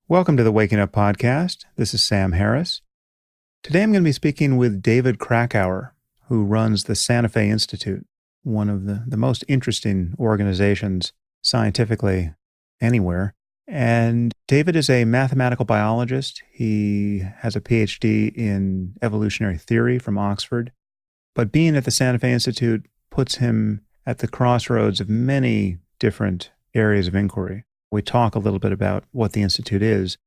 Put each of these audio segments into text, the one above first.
Welcome to the Waking Up Podcast. This is Sam Harris. Today I'm going to be speaking with David Krakauer, who runs the Santa Fe Institute, one of the most interesting organizations scientifically anywhere. And David is a mathematical biologist. He has a Ph.D. in evolutionary theory from Oxford. But being at the Santa Fe Institute puts him at the crossroads of many different areas of inquiry. We talk a little bit about what the Institute is,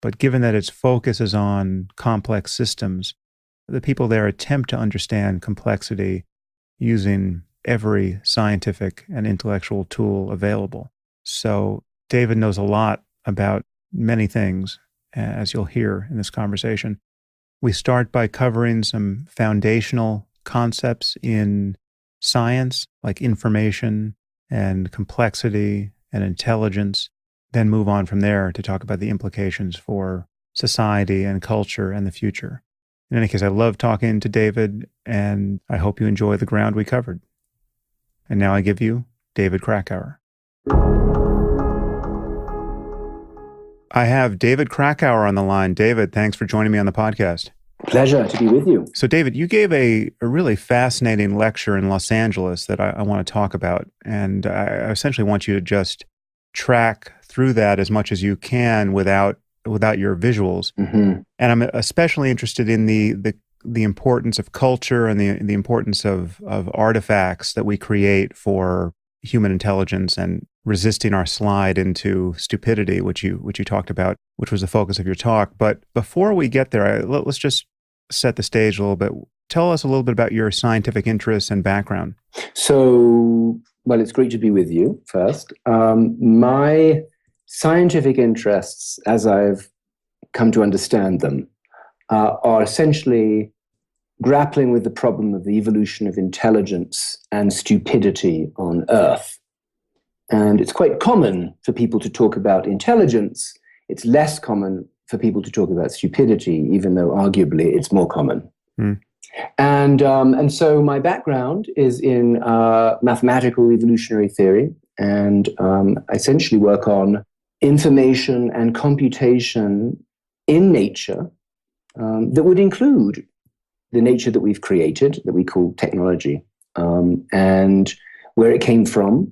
but given that its focus is on complex systems, the people there attempt to understand complexity using every scientific and intellectual tool available. So David knows a lot about many things, as you'll hear in this conversation. We start by covering some foundational concepts in science, like information and complexity and intelligence, then move on from there to talk about the implications for society and culture and the future. In any case, I love talking to David, and I hope you enjoy the ground we covered. And now I give you David Krakauer. I have David Krakauer on the line. David, thanks for joining me on the podcast. Pleasure to be with you. So David, you gave a really fascinating lecture in Los Angeles that I want to talk about. And I essentially want you to just track through that as much as you can without your visuals. Mm-hmm. And I'm especially interested in the importance of culture and the importance of artifacts that we create for human intelligence and resisting our slide into stupidity, which you talked about, which was the focus of your talk. But before we get there, let's just set the stage a little bit. Tell us a little bit about your scientific interests and background. So, well, it's great to be with you first. My scientific interests, as I've come to understand them, are essentially grappling with the problem of the evolution of intelligence and stupidity on Earth. And it's quite common for people to talk about intelligence. It's less common for people to talk about stupidity, even though arguably it's more common. Mm. And so my background is in mathematical evolutionary theory, and I essentially work on information and computation in nature that would include the nature that we've created, that we call technology, and where it came from,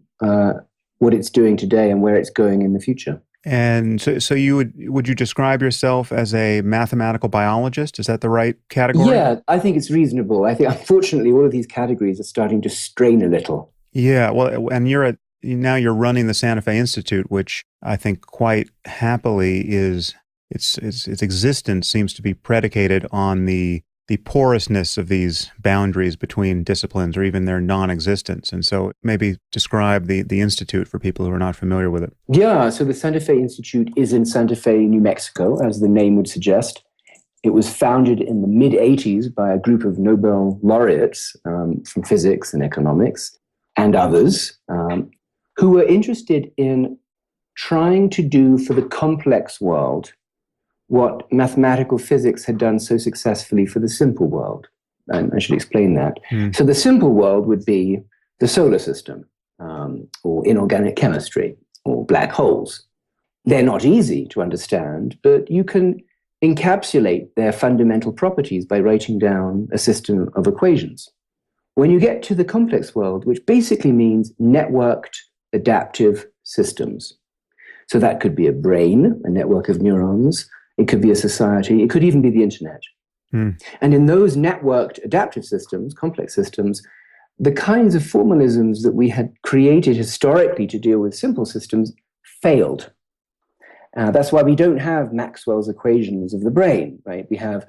what it's doing today, and where it's going in the future. And so would you describe yourself as a mathematical biologist? Is that the right category? Yeah, I think it's reasonable. I think, unfortunately, all of these categories are starting to strain a little. Yeah, well, and now you're running the Santa Fe Institute, which I think quite happily its existence seems to be predicated on the porousness of these boundaries between disciplines, or even their non-existence. And so maybe describe the Institute for people who are not familiar with it. Yeah, so the Santa Fe Institute is in Santa Fe, New Mexico, as the name would suggest. It was founded in the mid-'80s by a group of Nobel laureates from physics and economics and others who were interested in trying to do for the complex world what mathematical physics had done so successfully for the simple world. And I should explain that. Mm. So the simple world would be the solar system, or inorganic chemistry, or black holes. They're not easy to understand, but you can encapsulate their fundamental properties by writing down a system of equations. When you get to the complex world, which basically means networked adaptive systems. So that could be a brain, a network of neurons. It could be a society. It could even be the internet. Mm. And in those networked adaptive systems, complex systems, the kinds of formalisms that we had created historically to deal with simple systems failed. That's why we don't have Maxwell's equations of the brain, right? We have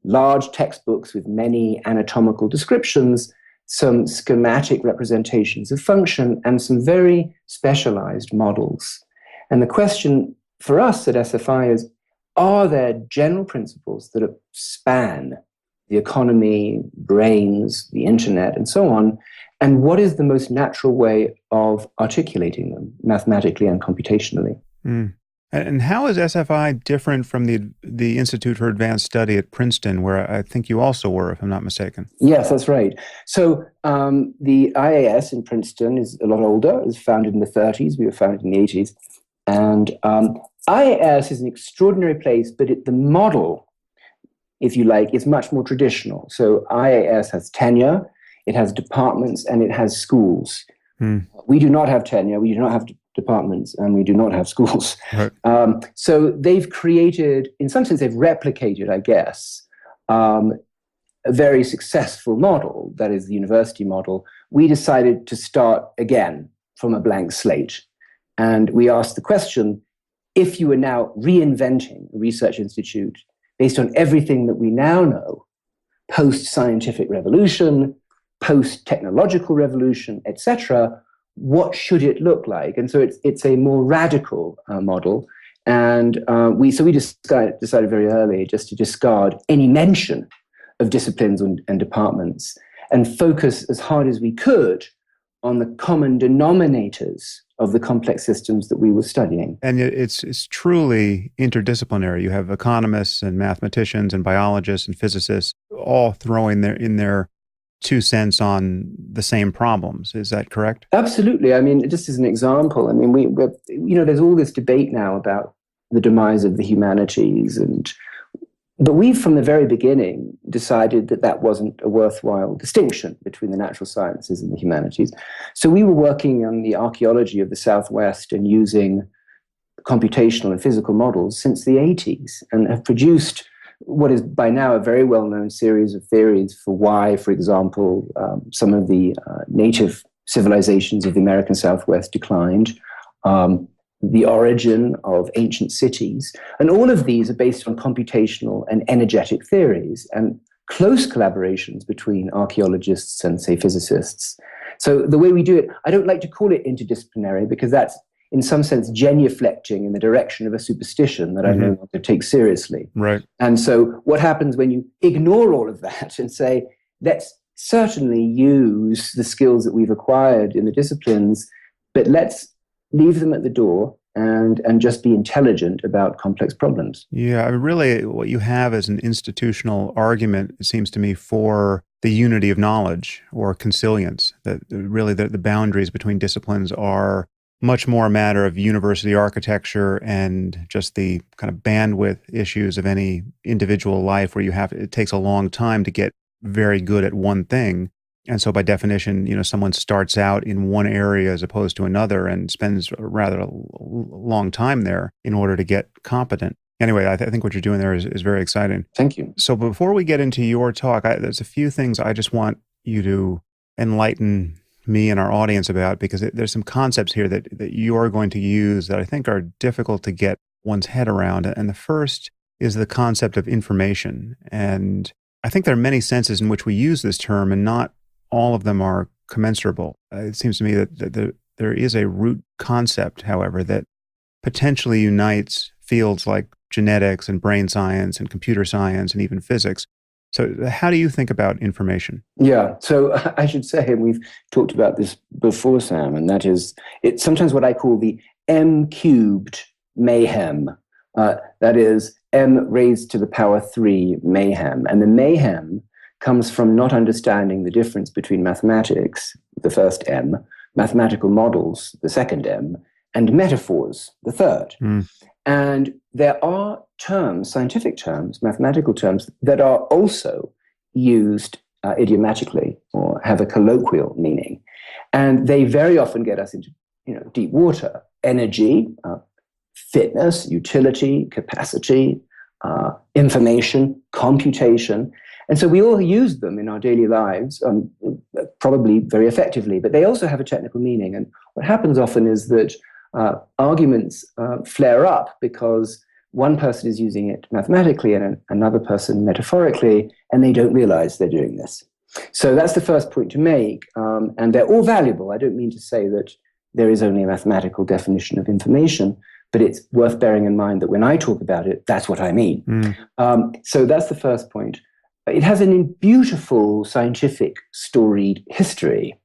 large textbooks with many anatomical descriptions, some schematic representations of function, and some very specialized models. And the question for us at SFI is, are there general principles that span the economy, brains, the internet, and so on? And what is the most natural way of articulating them mathematically and computationally? Mm. And how is SFI different from the Institute for Advanced Study at Princeton, where I think you also were, if I'm not mistaken? Yes, that's right. So the IAS in Princeton is a lot older. It was founded in the 30s. We were founded in the 80s. And IAS is an extraordinary place, but the model, if you like, is much more traditional. So IAS has tenure, it has departments, and it has schools. We do not have tenure, we do not have departments, and we do not have schools. Right. So they've created, in some sense, they've replicated, I guess, a very successful model, that is the university model. We decided to start again from a blank slate. And we asked the question, if you were now reinventing a research institute based on everything that we now know, post-scientific revolution, post-technological revolution, etc., what should it look like? And so it's a more radical model. And we decided very early just to discard any mention of disciplines and departments and focus as hard as we could on the common denominators of the complex systems that we were studying. And it's truly interdisciplinary. You have economists and mathematicians and biologists and physicists all throwing in their 2 cents on the same problems. Is that correct? Absolutely. I mean, just as an example, I mean, there's all this debate now about the demise of the humanities, but we, from the very beginning, decided that wasn't a worthwhile distinction between the natural sciences and the humanities. So we were working on the archaeology of the Southwest and using computational and physical models since the 80s, and have produced what is by now a very well-known series of theories for why, for example, some of the native civilizations of the American Southwest declined, the origin of ancient cities. And all of these are based on computational and energetic theories and close collaborations between archaeologists and, say, physicists. So the way we do it, I don't like to call it interdisciplinary because that's, in some sense, genuflecting in the direction of a superstition that I no longer take seriously. Right. And so what happens when you ignore all of that and say, let's certainly use the skills that we've acquired in the disciplines, but let's leave them at the door and just be intelligent about complex problems. Yeah, really what you have is an institutional argument, it seems to me, for the unity of knowledge or consilience, that really the boundaries between disciplines are much more a matter of university architecture and just the kind of bandwidth issues of any individual life where it takes a long time to get very good at one thing. And so by definition, someone starts out in one area as opposed to another and spends a rather long time there in order to get competent. Anyway, I think what you're doing there is very exciting. Thank you. So before we get into your talk, there's a few things I just want you to enlighten me and our audience about, because there's some concepts here that you're going to use that I think are difficult to get one's head around. And the first is the concept of information. And I think there are many senses in which we use this term, and not all of them are commensurable. It seems to me that there is a root concept, however, that potentially unites fields like genetics and brain science and computer science and even physics. So how do you think about information? Yeah, so I should say, and we've talked about this before, Sam, and that is, it's sometimes what I call the M-cubed mayhem. That is M raised to the power 3 mayhem. And the mayhem comes from not understanding the difference between mathematics, the first M, mathematical models, the second M, and metaphors, the third. And there are terms, scientific terms, mathematical terms, that are also used idiomatically or have a colloquial meaning. And they very often get us into deep water. Energy, fitness, utility, capacity, information, computation. And so we all use them in our daily lives, probably very effectively, but they also have a technical meaning. And what happens often is that arguments flare up because one person is using it mathematically and another person metaphorically, and they don't realize they're doing this. So that's the first point to make. And they're all valuable. I don't mean to say that there is only a mathematical definition of information, but it's worth bearing in mind that when I talk about it, that's what I mean. So that's the first point. It has a beautiful scientific storied history,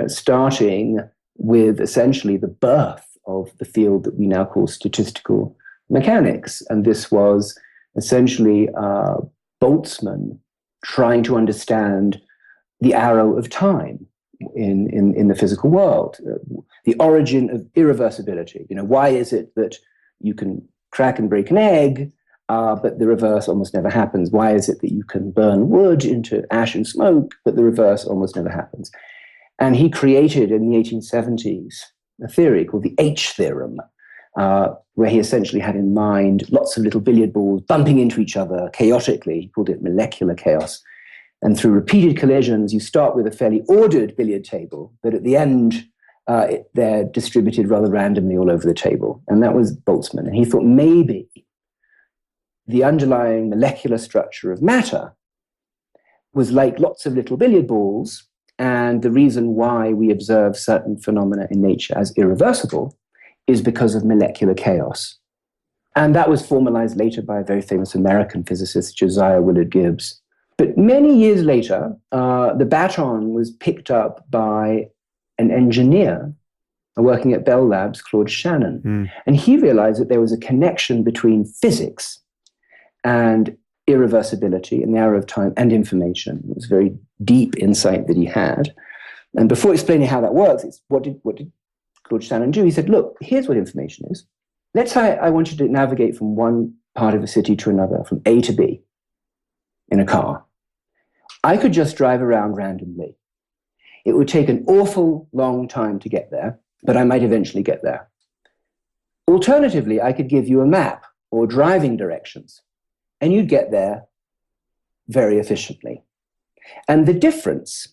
starting with essentially the birth of the field that we now call statistical mechanics. And this was essentially Boltzmann trying to understand the arrow of time in the physical world, the origin of irreversibility. Why is it that you can crack and break an egg, but the reverse almost never happens? Why is it that you can burn wood into ash and smoke, but the reverse almost never happens? And he created in the 1870s a theory called the H theorem, where he essentially had in mind lots of little billiard balls bumping into each other chaotically. He called it molecular chaos. And through repeated collisions, you start with a fairly ordered billiard table, but at the end, they're distributed rather randomly all over the table. And that was Boltzmann. And he thought maybe the underlying molecular structure of matter was like lots of little billiard balls, and the reason why we observe certain phenomena in nature as irreversible is because of molecular chaos. And that was formalized later by a very famous American physicist, Josiah Willard Gibbs. But many years later, the baton was picked up by an engineer working at Bell Labs, Claude Shannon. And he realized that there was a connection between physics and irreversibility and the arrow of time and information. It was a very deep insight that he had. And before explaining how that works, what did Claude Shannon do? He said, look, here's what information is. Let's say I want you to navigate from one part of a city to another, from A to B, in a car. I could just drive around randomly. It would take an awful long time to get there, but I might eventually get there. Alternatively, I could give you a map or driving directions, and you'd get there very efficiently. And the difference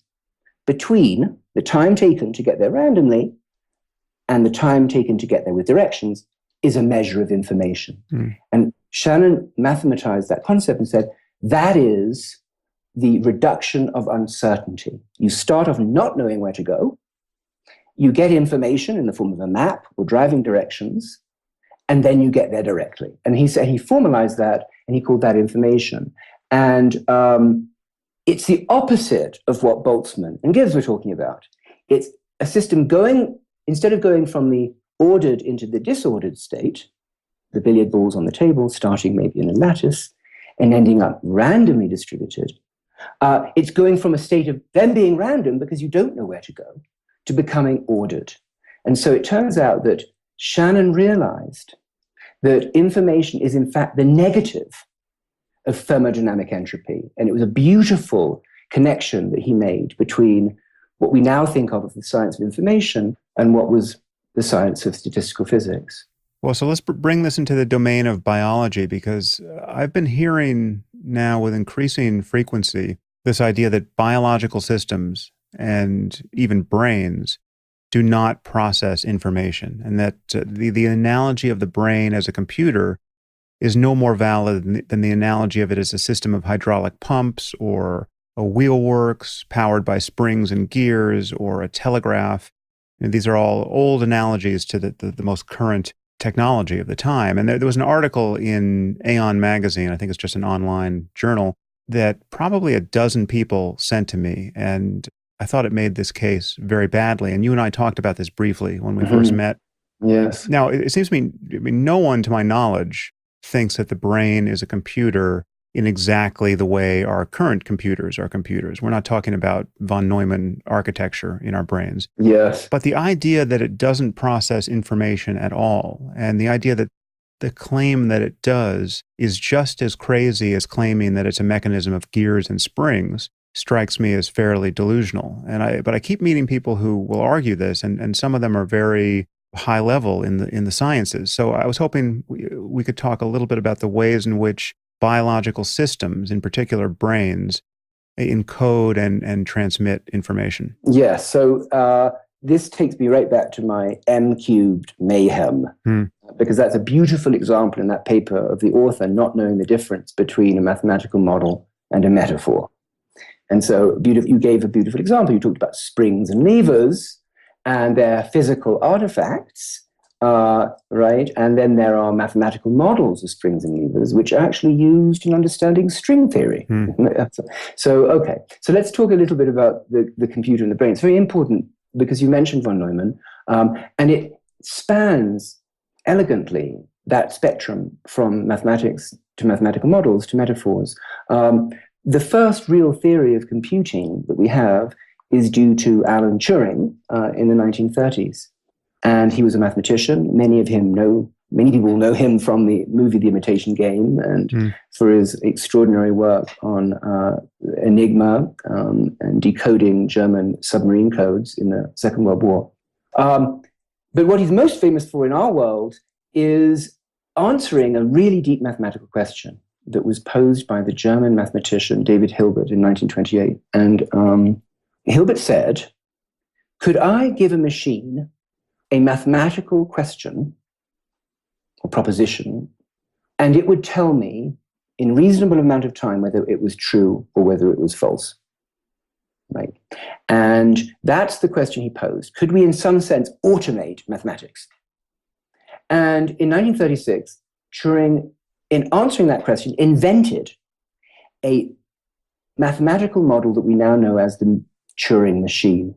between the time taken to get there randomly and the time taken to get there with directions is a measure of information. And Shannon mathematized that concept and said, that is the reduction of uncertainty. You start off not knowing where to go. You get information in the form of a map or driving directions, and then you get there directly. And he said he formalized that, and he called that information. And it's the opposite of what Boltzmann and Gibbs were talking about. It's a system instead of going from the ordered into the disordered state, the billiard balls on the table, starting maybe in a lattice and ending up randomly distributed, it's going from a state of them being random because you don't know where to go to becoming ordered. And so it turns out that Shannon realized that information is in fact the negative of thermodynamic entropy. And it was a beautiful connection that he made between what we now think of as the science of information and what was the science of statistical physics. Well, so let's bring this into the domain of biology, because I've been hearing now with increasing frequency this idea that biological systems and even brains do not process information, and that the analogy of the brain as a computer is no more valid than the analogy of it as a system of hydraulic pumps or a wheelworks powered by springs and gears or a telegraph. And these are all old analogies to the most current technology of the time. And there was an article in Aeon magazine, I think it's just an online journal, that probably a dozen people sent to me. And I thought it made this case very badly. And you and I talked about this briefly when we first met. Yes. Now, it seems to me, no one, to my knowledge, thinks that the brain is a computer in exactly the way our current computers are computers. We're not talking about von Neumann architecture in our brains. Yes. But the idea that it doesn't process information at all, and the idea that the claim that it does is just as crazy as claiming that it's a mechanism of gears and springs, strikes me as fairly delusional. But I keep meeting people who will argue this, and some of them are very high level in the sciences. So I was hoping we could talk a little bit about the ways in which biological systems, in particular brains, encode and transmit information. Yes. So this takes me right back to my M-cubed mayhem, because that's a beautiful example in that paper of the author not knowing the difference between a mathematical model and a metaphor. And so you gave a beautiful example. You talked about springs and levers and their physical artifacts, right? And then there are mathematical models of springs and levers, which are actually used in understanding string theory. So, okay. So let's talk a little bit about the computer and the brain. It's very important because you mentioned von Neumann. And spans elegantly that spectrum from mathematics to mathematical models to metaphors. The first real theory of computing that we have is due to Alan Turing in the 1930s. And he was a mathematician. Many people know him from the movie The Imitation Game and for his extraordinary work on Enigma and decoding German submarine codes in the Second World War. But what he's most famous for in our world is answering a really deep mathematical question that was posed by the German mathematician David Hilbert in 1928. And Hilbert said, could I give a machine a mathematical question or proposition, and it would tell me in reasonable amount of time whether it was true or whether it was false? Right? And that's the question he posed. Could we, in some sense, automate mathematics? And in 1936, Turing, in answering that question, invented a mathematical model that we now know as the Turing machine.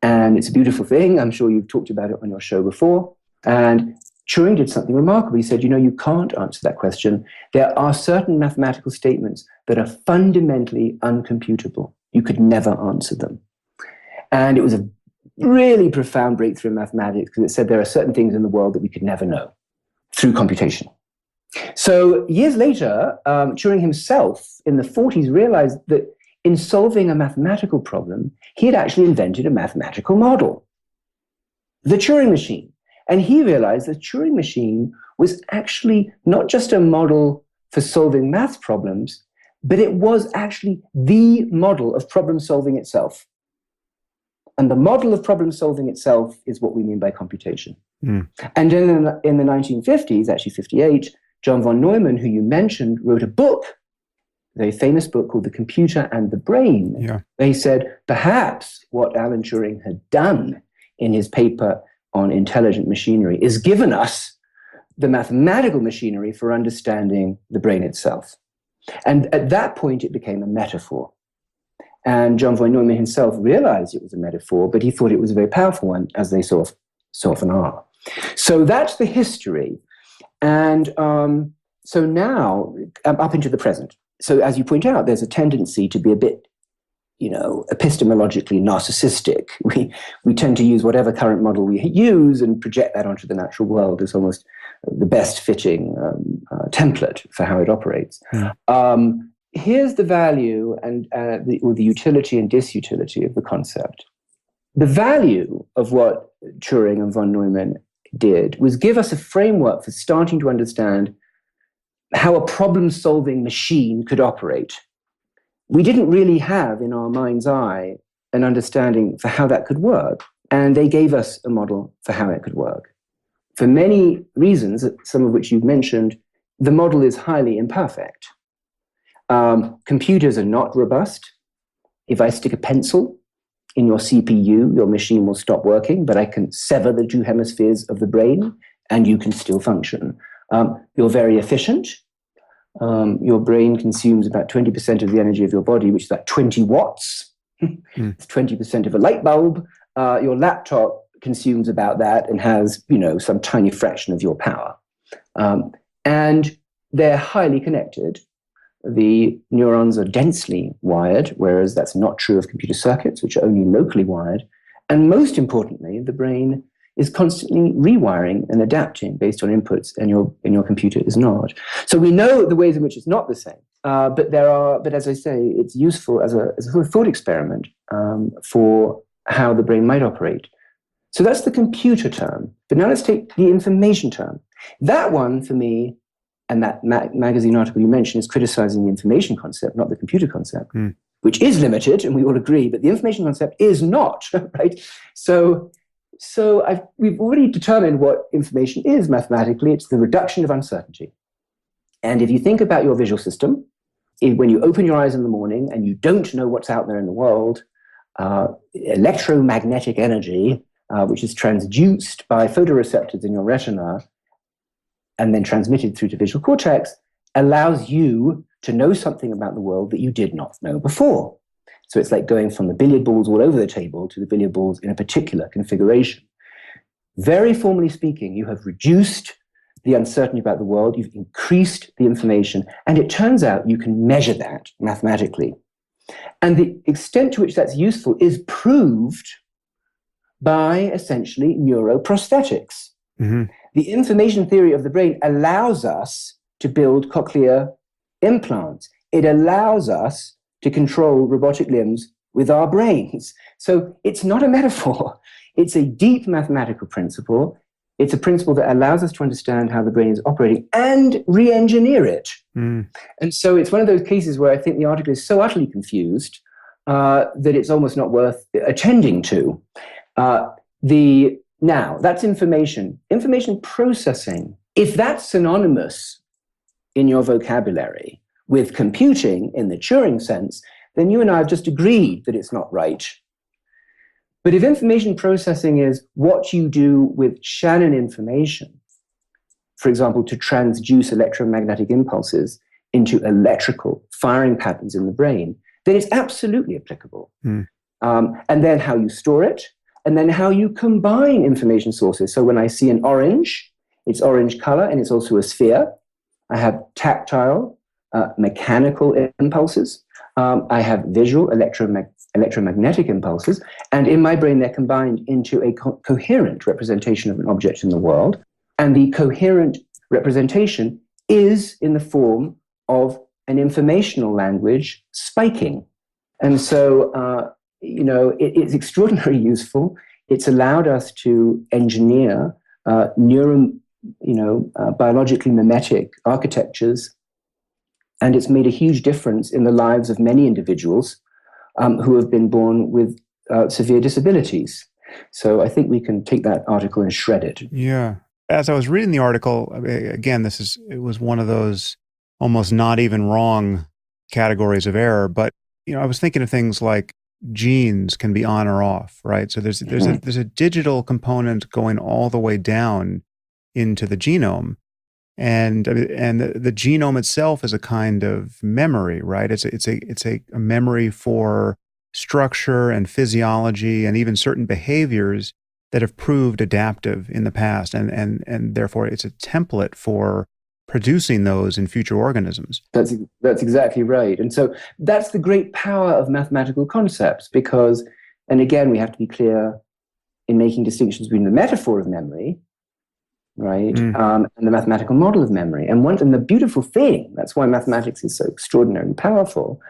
And it's a beautiful thing. I'm sure you've talked about it on your show before. And Turing did something remarkable. He said, you can't answer that question. There are certain mathematical statements that are fundamentally uncomputable. You could never answer them. And it was a really profound breakthrough in mathematics because it said there are certain things in the world that we could never know through computation. So years later, Turing himself in the 40s realized that in solving a mathematical problem, he had actually invented a mathematical model, the Turing machine. And he realized the Turing machine was actually not just a model for solving math problems, but it was actually the model of problem solving itself. And the model of problem solving itself is what we mean by computation. And then in the 1950s, actually 58, John von Neumann, who you mentioned, wrote a book, a very famous book called The Computer and the Brain. Yeah. Where he said, perhaps what Alan Turing had done in his paper on intelligent machinery is given us the mathematical machinery for understanding the brain itself. And at that point, it became a metaphor. And John von Neumann himself realized it was a metaphor, but he thought it was a very powerful one, as they so often are. So that's the history. And so now, up into the present. So as you point out, there's a tendency to be a bit, epistemologically narcissistic. We tend to use whatever current model we use and project that onto the natural world as almost the best fitting template for how it operates. Here's the value and the utility and disutility of the concept. The value of what Turing and von Neumann did was give us a framework for starting to understand how a problem-solving machine could operate. We didn't really have in our mind's eye an understanding for how that could work, and they gave us a model for how it could work. For many reasons, some of which you've mentioned, the model is highly imperfect. Computers are not robust. If I stick a pencil in your CPU, your machine will stop working, but I can sever the two hemispheres of the brain and you can still function. You're very efficient. Your brain consumes about 20% of the energy of your body, which is like 20 watts. It's 20% of a light bulb. Your laptop consumes about that and has, some tiny fraction of your power. And they're highly connected. The neurons are densely wired, whereas that's not true of computer circuits, which are only locally wired. And most importantly, the brain is constantly rewiring and adapting based on inputs, and your computer is not. So we know the ways in which it's not the same. But as I say, it's useful as a sort of thought experiment for how the brain might operate. So that's the computer term. But now let's take the information term. That one, for me, and that magazine article you mentioned is criticizing the information concept, not the computer concept, which is limited, and we all agree, but the information concept is not, right? So we've already determined what information is mathematically. It's the reduction of uncertainty. And if you think about your visual system, when you open your eyes in the morning and you don't know what's out there in the world, electromagnetic energy, which is transduced by photoreceptors in your retina, and then transmitted through to visual cortex, allows you to know something about the world that you did not know before. So it's like going from the billiard balls all over the table to the billiard balls in a particular configuration. Very formally speaking, you have reduced the uncertainty about the world, you've increased the information, and it turns out you can measure that mathematically. And the extent to which that's useful is proved by essentially neuroprosthetics. Mm-hmm. The information theory of the brain allows us to build cochlear implants. It allows us to control robotic limbs with our brains. So it's not a metaphor. It's a deep mathematical principle. It's a principle that allows us to understand how the brain is operating and re-engineer it. Mm. And so it's one of those cases where I think the article is so utterly confused that it's almost not worth attending to. Now, that's information. Information processing, if that's synonymous in your vocabulary with computing in the Turing sense, then you and I have just agreed that it's not right. But if information processing is what you do with Shannon information, for example, to transduce electromagnetic impulses into electrical firing patterns in the brain, then it's absolutely applicable. Mm. And then how you store it, and then how you combine information sources. So when I see an orange, it's orange color, and it's also a sphere. I have tactile, mechanical impulses. I have visual, electromagnetic impulses. And in my brain, they're combined into a coherent representation of an object in the world. And the coherent representation is in the form of an informational language spiking. And so, it's extraordinarily useful. It's allowed us to engineer biologically mimetic architectures, and it's made a huge difference in the lives of many individuals who have been born with severe disabilities. So I think we can take that article and shred it. Yeah. As I was reading the article, again, it was one of those almost not even wrong categories of error, but I was thinking of things like genes can be on or off, right? So there's a digital component going all the way down into the genome, and the genome itself is a kind of memory, right? It's a memory for structure and physiology and even certain behaviors that have proved adaptive in the past, and therefore it's a template for producing those in future organisms. That's exactly right. And so that's the great power of mathematical concepts, because, and again, we have to be clear in making distinctions between the metaphor of memory, right, and the mathematical model of memory. And the beautiful thing, that's why mathematics is so extraordinarily powerful,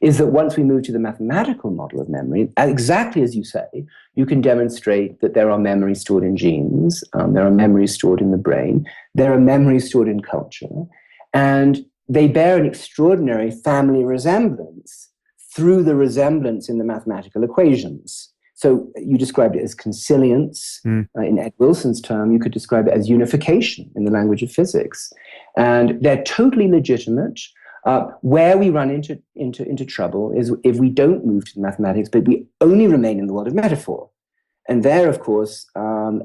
is that once we move to the mathematical model of memory, exactly as you say, you can demonstrate that there are memories stored in genes, there are memories stored in the brain, there are memories stored in culture, and they bear an extraordinary family resemblance through the resemblance in the mathematical equations. So you described it as consilience. In Ed Wilson's term, you could describe it as unification in the language of physics. And they're totally legitimate. Where we run into trouble is if we don't move to the mathematics, but we only remain in the world of metaphor. And there, of course,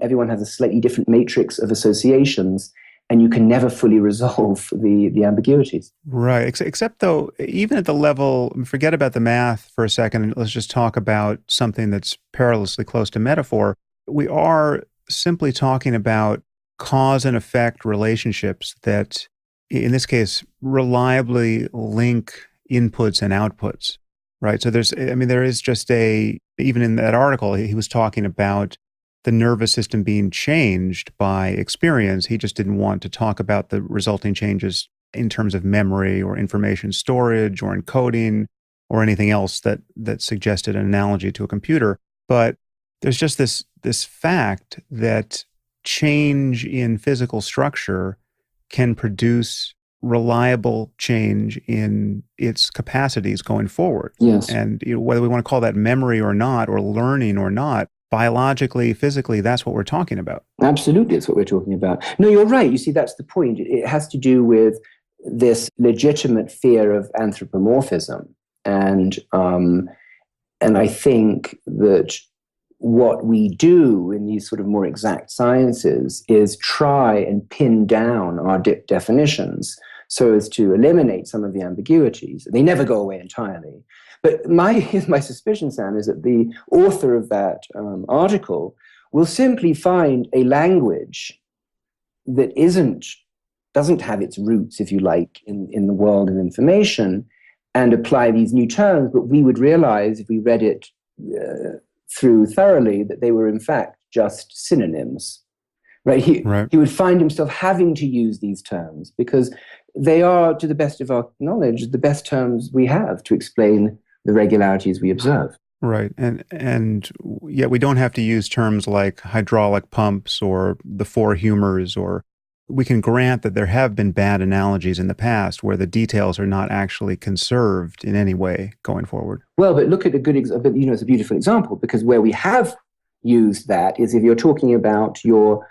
everyone has a slightly different matrix of associations, and you can never fully resolve the ambiguities. Right. Except though, even at the level, forget about the math for a second, and let's just talk about something that's perilously close to metaphor. We are simply talking about cause and effect relationships that, in this case, reliably link inputs and outputs, right? So there is just even in that article, he was talking about the nervous system being changed by experience. He just didn't want to talk about the resulting changes in terms of memory or information storage or encoding or anything else that suggested an analogy to a computer. But there's just this fact that change in physical structure can produce reliable change in its capacities going forward. Yes. And whether we want to call that memory or not, or learning or not, biologically, physically, that's what we're talking about. Absolutely, that's what we're talking about. No, you're right. You see, that's the point. It has to do with this legitimate fear of anthropomorphism. And I think that what we do in these sort of more exact sciences is try and pin down our definitions so as to eliminate some of the ambiguities. They never go away entirely. But my suspicion, Sam, is that the author of that article will simply find a language that doesn't have its roots, if you like, in the world of information, and apply these new terms, but we would realize if we read it through thoroughly that they were in fact just synonyms. Right? He would find himself having to use these terms because they are, to the best of our knowledge, the best terms we have to explain the regularities we observe. Right. And yet we don't have to use terms like hydraulic pumps or the four humors, or we can grant that there have been bad analogies in the past where the details are not actually conserved in any way going forward. Well, but look at a good example, it's a beautiful example, because where we have used that is if you're talking about your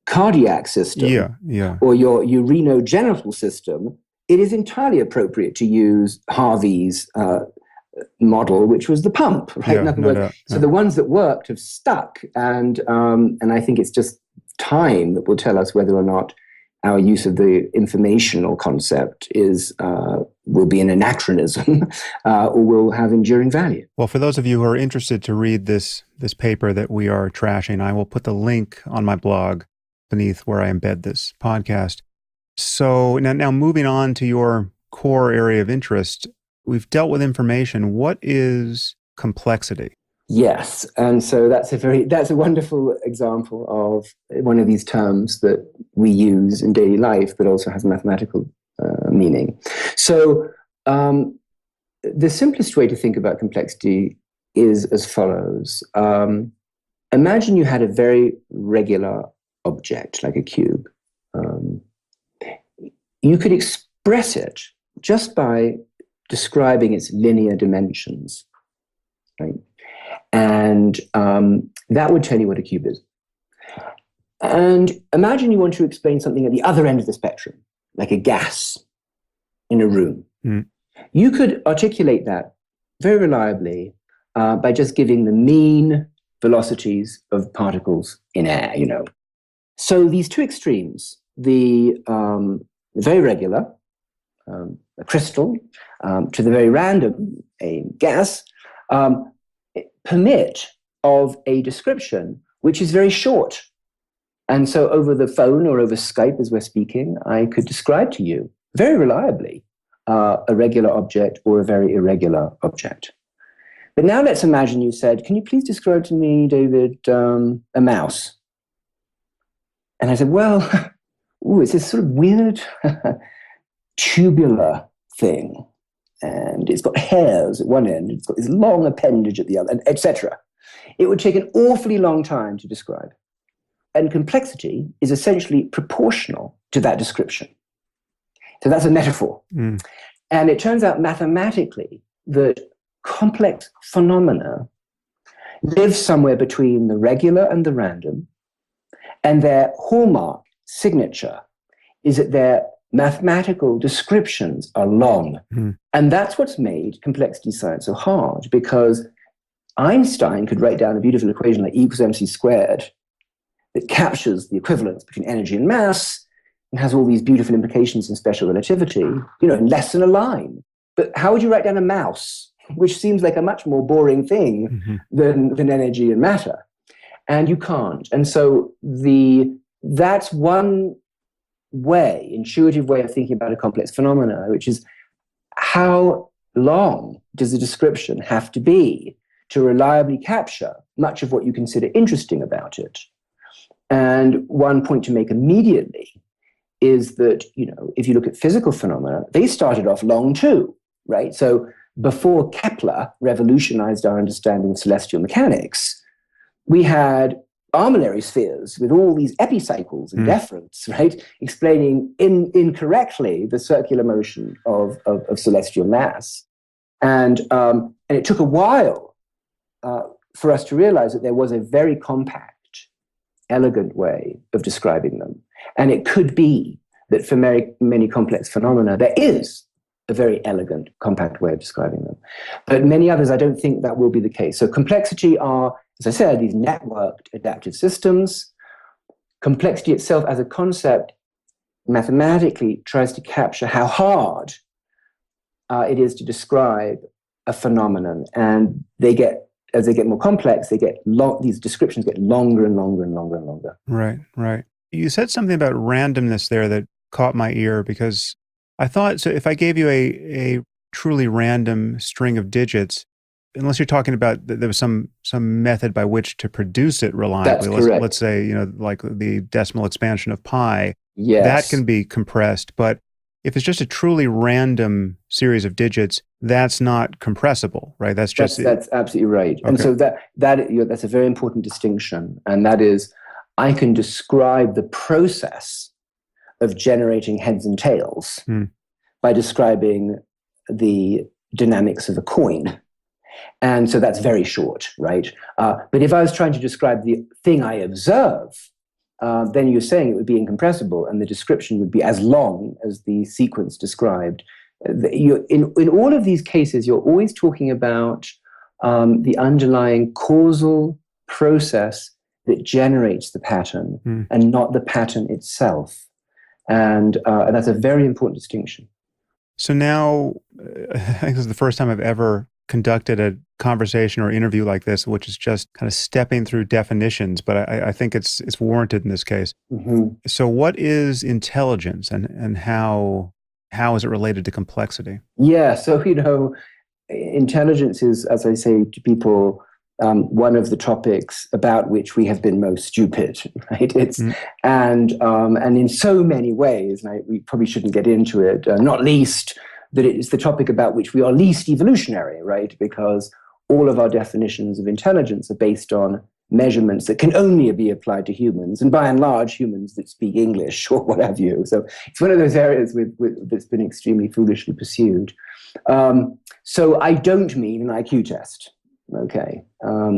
cardiac system or your urinogenital system, it is entirely appropriate to use Harvey's model, which was the pump, right? So the ones that worked have stuck, and I think it's just time that will tell us whether or not our use of the informational concept will be an anachronism or will have enduring value. Well, for those of you who are interested to read this paper that we are trashing, I will put the link on my blog beneath where I embed this podcast. So now moving on to your core area of interest, we've dealt with information. What is complexity? Yes, and so that's a wonderful example of one of these terms that we use in daily life, but also has mathematical meaning. So the simplest way to think about complexity is as follows. Imagine you had a very regular object, like a cube. You could express it just by describing its linear dimensions, right? And that would tell you what a cube is. And imagine you want to explain something at the other end of the spectrum, like a gas in a room. You could articulate that very reliably by just giving the mean velocities of particles in air, So these two extremes, the very regular, a crystal, to the very random, a gas, permit of a description which is very short. And so over the phone or over Skype as we're speaking, I could describe to you very reliably a regular object or a very irregular object. But now let's imagine you said, can you please describe to me, David, a mouse? And I said, well, it's this sort of weird tubular thing. And it's got hairs at one end, it's got this long appendage at the other, etc. It would take an awfully long time to describe. And complexity is essentially proportional to that description. So that's a metaphor. And it turns out mathematically that complex phenomena live somewhere between the regular and the random, and their hallmark signature is that their mathematical descriptions are long. And that's what's made complexity science so hard, because Einstein could write down a beautiful equation like E equals mc squared that captures the equivalence between energy and mass and has all these beautiful implications in special relativity, in less than a line. But how would you write down a mouse, which seems like a much more boring thing than energy and matter? And you can't. And so that's one intuitive way of thinking about a complex phenomena, which is how long does the description have to be to reliably capture much of what you consider interesting about it? And one point to make immediately is that, if you look at physical phenomena, they started off long too, right? So before Kepler revolutionized our understanding of celestial mechanics, we had armillary spheres with all these epicycles and deferents, right? Explaining incorrectly the circular motion of celestial mass. And it took a while for us to realize that there was a very compact, elegant way of describing them. And it could be that for many complex phenomena, there is a very elegant, compact way of describing them. But many others, I don't think that will be the case. So complexity are, as I said, these networked adaptive systems. Complexity itself as a concept mathematically tries to capture how hard it is to describe a phenomenon. And they get as they get more complex, these descriptions get longer and longer and longer and longer. Right, right. You said something about randomness there that caught my ear, because I thought, so if I gave you a truly random string of digits, unless you're talking about there was some method by which to produce it reliably. That's correct. Let's say, like the decimal expansion of pi, yes, that can be compressed. But if it's just a truly random series of digits, that's not compressible, right? That's absolutely right. Okay. And so that's a very important distinction, and that is, I can describe the process of generating heads and tails by describing the dynamics of a coin. And so that's very short, right? But if I was trying to describe the thing I observe, then you're saying it would be incompressible, and the description would be as long as the sequence described. In all of these cases, you're always talking about the underlying causal process that generates the pattern and not the pattern itself. And that's a very important distinction. So now, I think this is the first time I've ever conducted a conversation or interview like this, which is just kind of stepping through definitions, but I think it's warranted in this case. Mm-hmm. So what is intelligence, and how is it related to complexity? Yeah, so, intelligence is, as I say to people, one of the topics about which we have been most stupid, right? And in so many ways, and we probably shouldn't get into it, not least that it is the topic about which we are least evolutionary, right? Because all of our definitions of intelligence are based on measurements that can only be applied to humans, and by and large, humans that speak English or what have you. So it's one of those areas that's been extremely foolishly pursued. So I don't mean an IQ test, okay?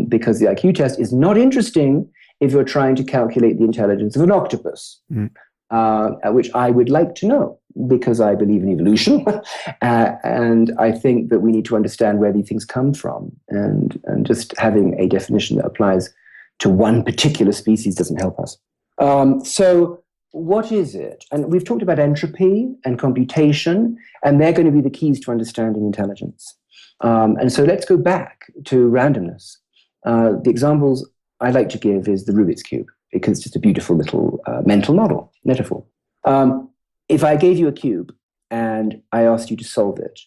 Because the IQ test is not interesting if you're trying to calculate the intelligence of an octopus, which I would like to know, because I believe in evolution, and I think that we need to understand where these things come from, and just having a definition that applies to one particular species doesn't help us. So what is it? And we've talked about entropy and computation, and they're going to be the keys to understanding intelligence. And so let's go back to randomness. The examples I like to give is the Rubik's Cube, because it's just a beautiful little mental metaphor. If I gave you a cube and I asked you to solve it,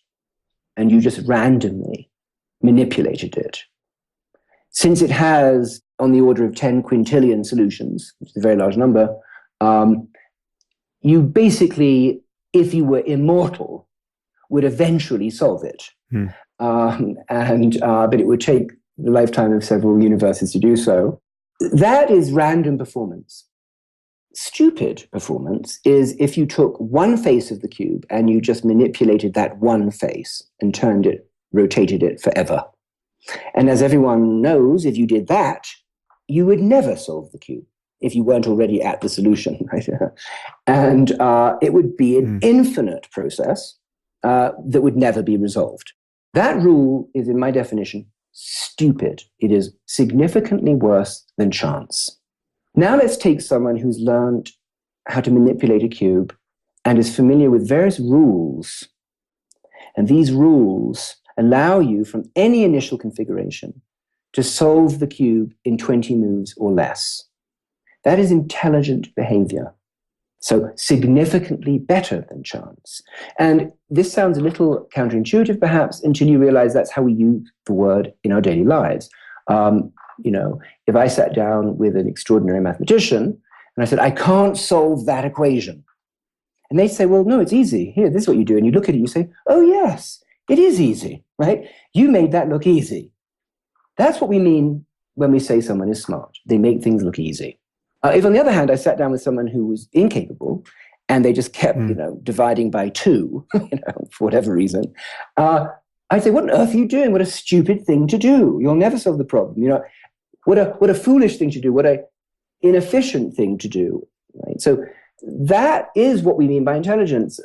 and you just randomly manipulated it, since it has on the order of 10 quintillion solutions, which is a very large number, you basically, if you were immortal, would eventually solve it. But it would take the lifetime of several universes to do so. That is random performance. Stupid performance is if you took one face of the cube and you just manipulated that one face and turned it, rotated it forever. And as everyone knows, if you did that, you would never solve the cube if you weren't already at the solution, right? And it would be an infinite process that would never be resolved. That rule is, in my definition, stupid. It is significantly worse than chance. Now let's take someone who's learned how to manipulate a cube and is familiar with various rules. And these rules allow you, from any initial configuration, to solve the cube in 20 moves or less. That is intelligent behavior. So significantly better than chance. And this sounds a little counterintuitive, perhaps, until you realize that's how we use the word in our daily lives. If I sat down with an extraordinary mathematician and I said, I can't solve that equation. And they say, well, no, it's easy. Here, this is what you do. And you look at it, you say, oh, yes, it is easy, right? You made that look easy. That's what we mean when we say someone is smart. They make things look easy. If, on the other hand, I sat down with someone who was incapable and they just kept, dividing by 2, for whatever reason, I'd say, what on earth are you doing? What a stupid thing to do. You'll never solve the problem. What a foolish thing to do. What a inefficient thing to do. Right? So that is what we mean by intelligence.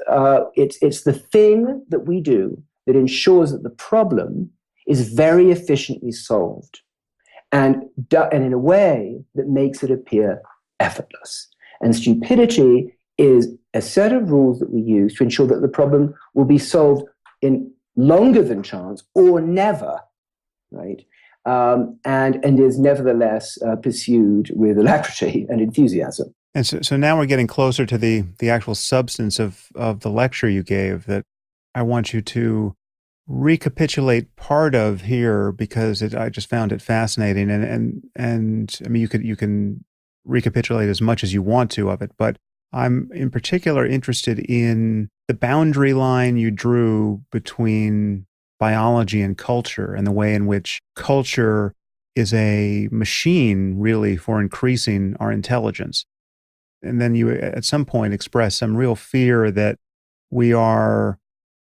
It's the thing that we do that ensures that the problem is very efficiently solved, and in a way that makes it appear effortless. And stupidity is a set of rules that we use to ensure that the problem will be solved in longer than chance or never, right? and is nevertheless pursued with alacrity and enthusiasm. And so now we're getting closer to the actual substance of the lecture you gave that I want you to recapitulate part of here, because I just found it fascinating. And I mean, you can recapitulate as much as you want to of it, but I'm in particular interested in the boundary line you drew between biology and culture, and the way in which culture is a machine really for increasing our intelligence. And then you at some point express some real fear that we are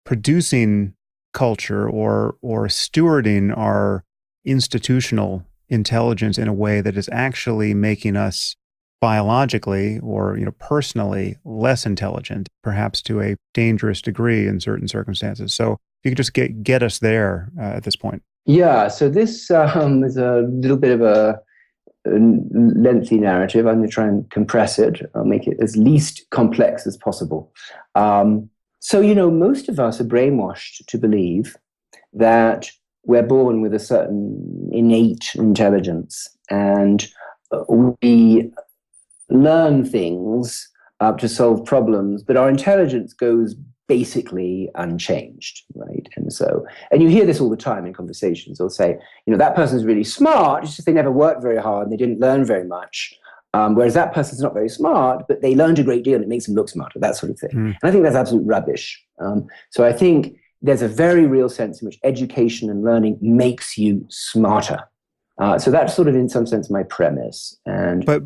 producing culture or stewarding our institutional intelligence in a way that is actually making us biologically or personally less intelligent, perhaps to a dangerous degree in certain circumstances. So if you could just get us there at this point. Yeah, so this is a little bit of a lengthy narrative. I'm going to try and compress it. I'll make it as least complex as possible. So, most of us are brainwashed to believe that we're born with a certain innate intelligence, and we learn things to solve problems, but our intelligence goes basically unchanged, right? And you hear this all the time in conversations. They'll say, that person's really smart, it's just they never worked very hard and they didn't learn very much. Whereas that person's not very smart, but they learned a great deal and it makes them look smarter, that sort of thing. And I think that's absolute rubbish. So I think there's a very real sense in which education and learning makes you smarter. So that's sort of, in some sense, my premise. But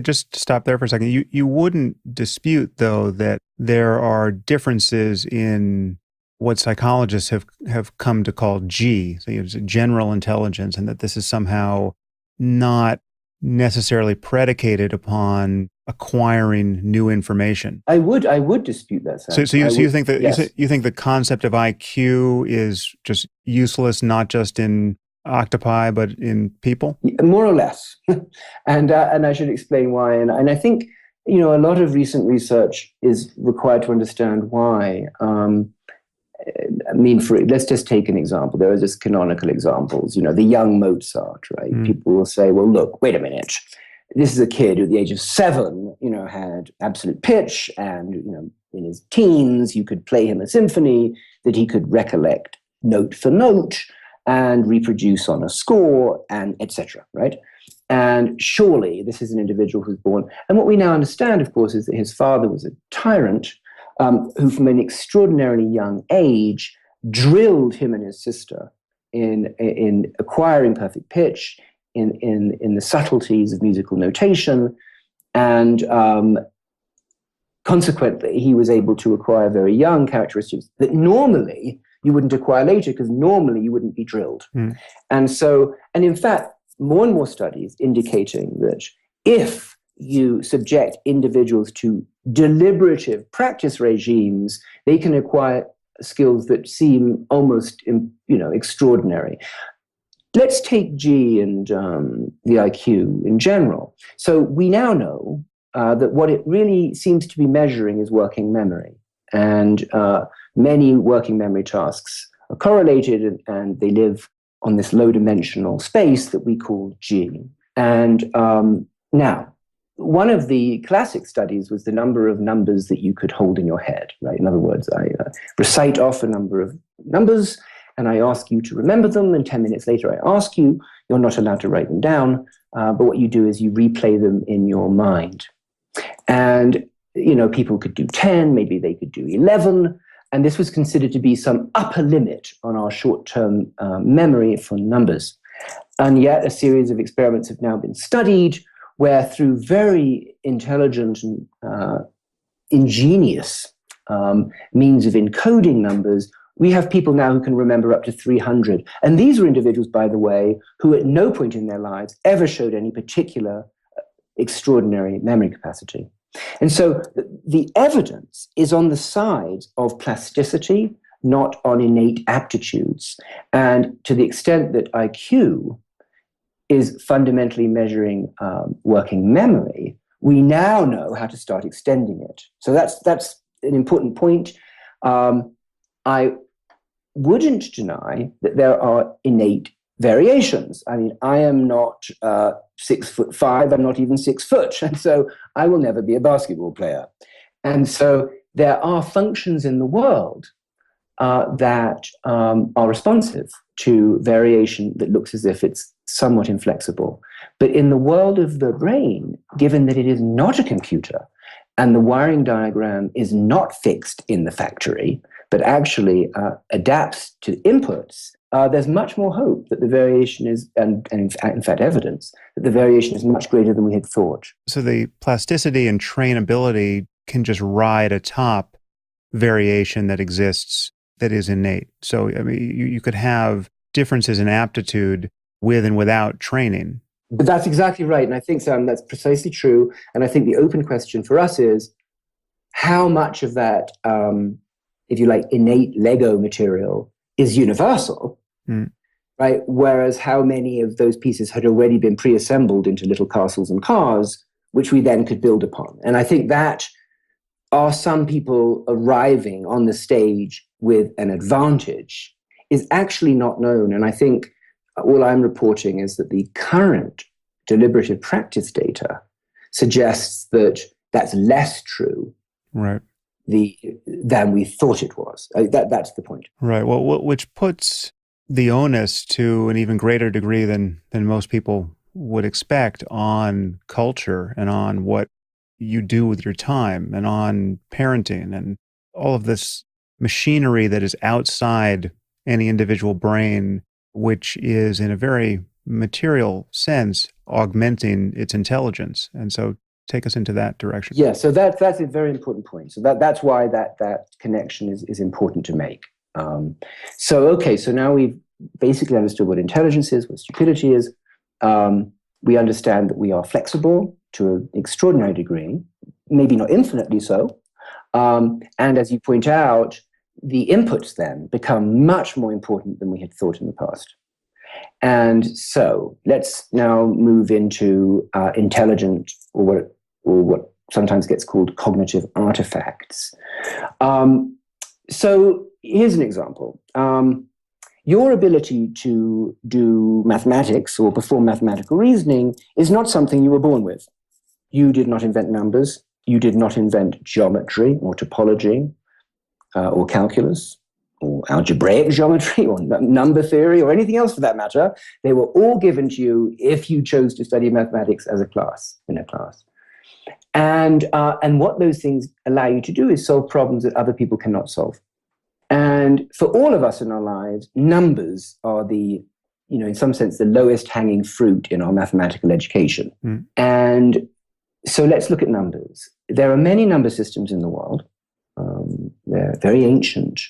just stop there for a second. You wouldn't dispute, though, that there are differences in what psychologists have come to call G, so general intelligence, and that this is somehow not necessarily predicated upon acquiring new information. I would dispute that. So you think that yes. you think the concept of IQ is just useless, not just in octopi, but in people? More or less. And I should explain why. And I think, a lot of recent research is required to understand why. Let's just take an example. There are just canonical examples, the young Mozart, right? People will say, well, look, wait a minute. This is a kid who at the age of 7, had absolute pitch, and, in his teens, you could play him a symphony that he could recollect note for note and reproduce on a score, and etc., right? And surely this is an individual who's born. And what we now understand, of course, is that his father was a tyrant who from an extraordinarily young age drilled him and his sister in acquiring perfect pitch, in the subtleties of musical notation, and consequently he was able to acquire very young characteristics that normally you wouldn't acquire later, because normally you wouldn't be drilled. And in fact, more and more studies indicating that if you subject individuals to deliberative practice regimes, they can acquire skills that seem almost, extraordinary. Let's take G and the IQ in general. So we now know that what it really seems to be measuring is working memory. And many working memory tasks are correlated, and they live on this low-dimensional space that we call G. And now, one of the classic studies was the number of numbers that you could hold in your head, right? In other words, I recite off a number of numbers, and I ask you to remember them, and 10 minutes later I ask you, you're not allowed to write them down, but what you do is you replay them in your mind. And people could do 10, maybe they could do 11, and this was considered to be some upper limit on our short-term memory for numbers. And yet a series of experiments have now been studied where, through very intelligent and ingenious means of encoding numbers, we have people now who can remember up to 300. And these are individuals, by the way, who at no point in their lives ever showed any particular extraordinary memory capacity. And so the evidence is on the side of plasticity, not on innate aptitudes. And to the extent that IQ is fundamentally measuring working memory, we now know how to start extending it. So that's an important point. I wouldn't deny that there are innate variations. I mean, I am not 6'5", I'm not even 6 foot, and so I will never be a basketball player. And so there are functions in the world that are responsive to variation that looks as if it's somewhat inflexible. But in the world of the brain, given that it is not a computer and the wiring diagram is not fixed in the factory, but actually adapts to inputs, there's much more hope that the variation is, and in fact evidence, that the variation is much greater than we had thought. So the plasticity and trainability can just ride atop variation that exists that is innate. So, I mean, you could have differences in aptitude with and without training. But that's exactly right. And I think, Sam, that's precisely true. And I think the open question for us is how much of that, if you like, innate Lego material is universal, right? Whereas how many of those pieces had already been pre-assembled into little castles and cars, which we then could build upon. And I think that are some people arriving on the stage with an advantage is actually not known. And I think all I'm reporting is that the current deliberative practice data suggests that that's less true right. than we thought it was. That's the point. Right. Well, which puts the onus to an even greater degree than most people would expect on culture and on what you do with your time and on parenting and all of this machinery that is outside any individual brain, which is in a very material sense augmenting its intelligence. And so take us into that direction. Yeah, so that's a very important point. So that's why that connection is important to make. So now we've basically understood what intelligence is, what stupidity is. We understand that we are flexible to an extraordinary degree, maybe not infinitely so. And as you point out, the inputs then become much more important than we had thought in the past. And so let's now move into intelligent, or what sometimes gets called cognitive artifacts. So here's an example. Your ability to do mathematics or perform mathematical reasoning is not something you were born with. You did not invent numbers. You did not invent geometry or topology or calculus or algebraic geometry or number theory or anything else for that matter. They were all given to you if you chose to study mathematics as a class, in a class. And what those things allow you to do is solve problems that other people cannot solve. And for all of us in our lives, numbers are in some sense, the lowest hanging fruit in our mathematical education. And so let's look at numbers. There are many number systems in the world. They're very ancient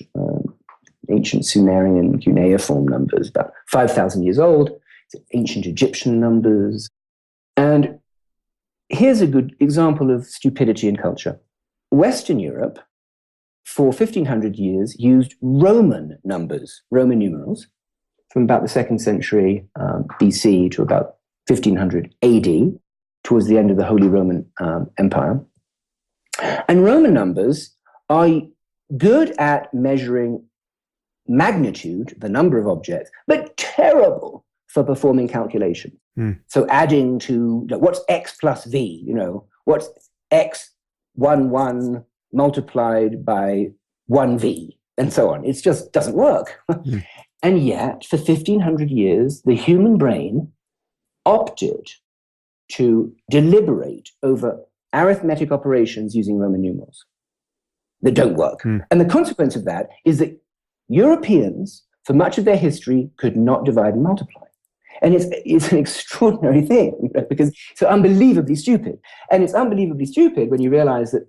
Sumerian cuneiform numbers, about 5,000 years old. It's ancient Egyptian numbers. And here's a good example of stupidity in culture. Western Europe, for 1,500 years, used Roman numbers, Roman numerals, from about the 2nd century BC to about 1500 AD, towards the end of the Holy Roman Empire. And Roman numbers are good at measuring magnitude, the number of objects, but terrible for performing calculation. So adding to, what's x plus v? What's x 1 multiplied by 1v, and so on. It just doesn't work. And yet, for 1,500 years, the human brain opted to deliberate over arithmetic operations using Roman numerals that don't work. And the consequence of that is that Europeans, for much of their history, could not divide and multiply. And it's an extraordinary thing, because it's unbelievably stupid. And it's unbelievably stupid when you realize that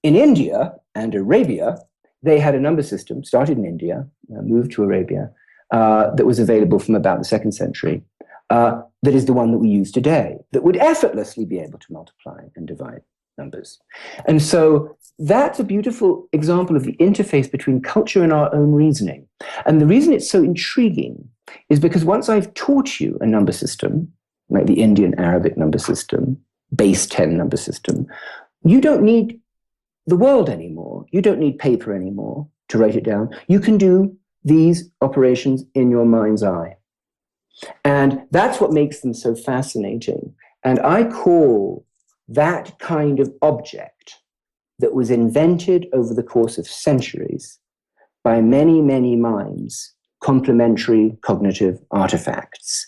in India and Arabia, they had a number system, started in India, moved to Arabia, that was available from about the 2nd century, that is the one that we use today, that would effortlessly be able to multiply and divide numbers. And so that's a beautiful example of the interface between culture and our own reasoning. And the reason it's so intriguing is because once I've taught you a number system, like the Indian Arabic number system, base 10 number system, you don't need the world anymore. You don't need paper anymore to write it down. You can do these operations in your mind's eye. And that's what makes them so fascinating. And I call that kind of object that was invented over the course of centuries by many, many minds, complementary cognitive artifacts.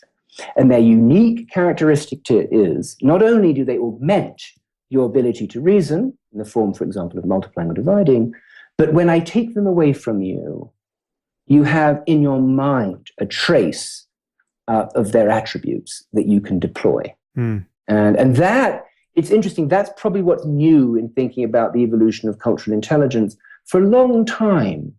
And their unique characteristic is not only do they augment your ability to reason, in the form, for example, of multiplying or dividing, but when I take them away from you, you have in your mind a trace of their attributes that you can deploy. And that, it's interesting, that's probably what's new in thinking about the evolution of cultural intelligence. For a long time,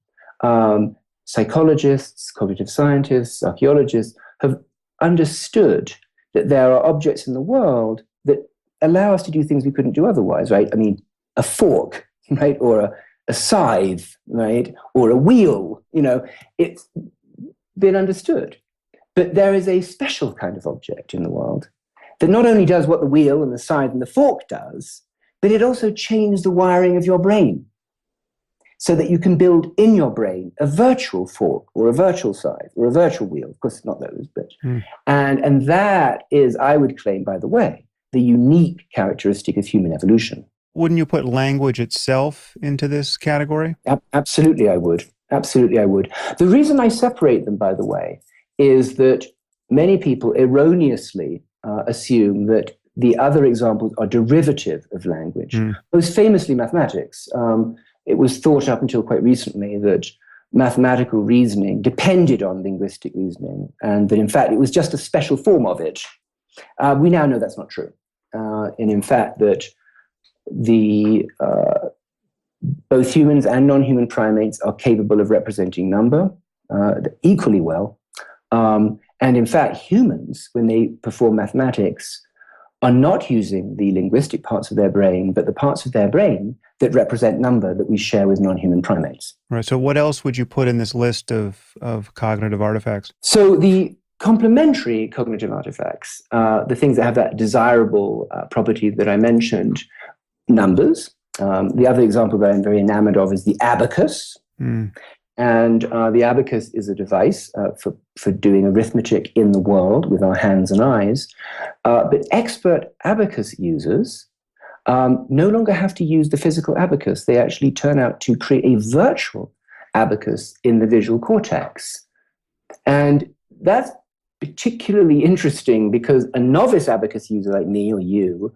psychologists, cognitive scientists, archaeologists have understood that there are objects in the world that allow us to do things we couldn't do otherwise, right? I mean, a fork, right? Or a scythe, right? Or a wheel, it's been understood. But there is a special kind of object in the world that not only does what the wheel and the scythe and the fork does, but it also changes the wiring of your brain so that you can build in your brain a virtual fork or a virtual scythe or a virtual wheel. Of course, not those, but... And that is, I would claim, by the way, the unique characteristic of human evolution. Wouldn't you put language itself into this category? Absolutely, I would. Absolutely, I would. The reason I separate them, by the way, is that many people erroneously assume that the other examples are derivative of language. Most famously, mathematics. It was thought up until quite recently that mathematical reasoning depended on linguistic reasoning, and that, in fact, it was just a special form of it. We now know that's not true. And in fact, that both humans and non-human primates are capable of representing number equally well. And in fact, humans, when they perform mathematics, are not using the linguistic parts of their brain, but the parts of their brain that represent number that we share with non-human primates. Right. So what else would you put in this list of cognitive artifacts? So the complementary cognitive artifacts, the things that have that desirable property that I mentioned, numbers. The other example that I'm very enamored of is the abacus. And the abacus is a device for doing arithmetic in the world with our hands and eyes. But expert abacus users no longer have to use the physical abacus. They actually turn out to create a virtual abacus in the visual cortex. And that's particularly interesting because a novice abacus user like me or you,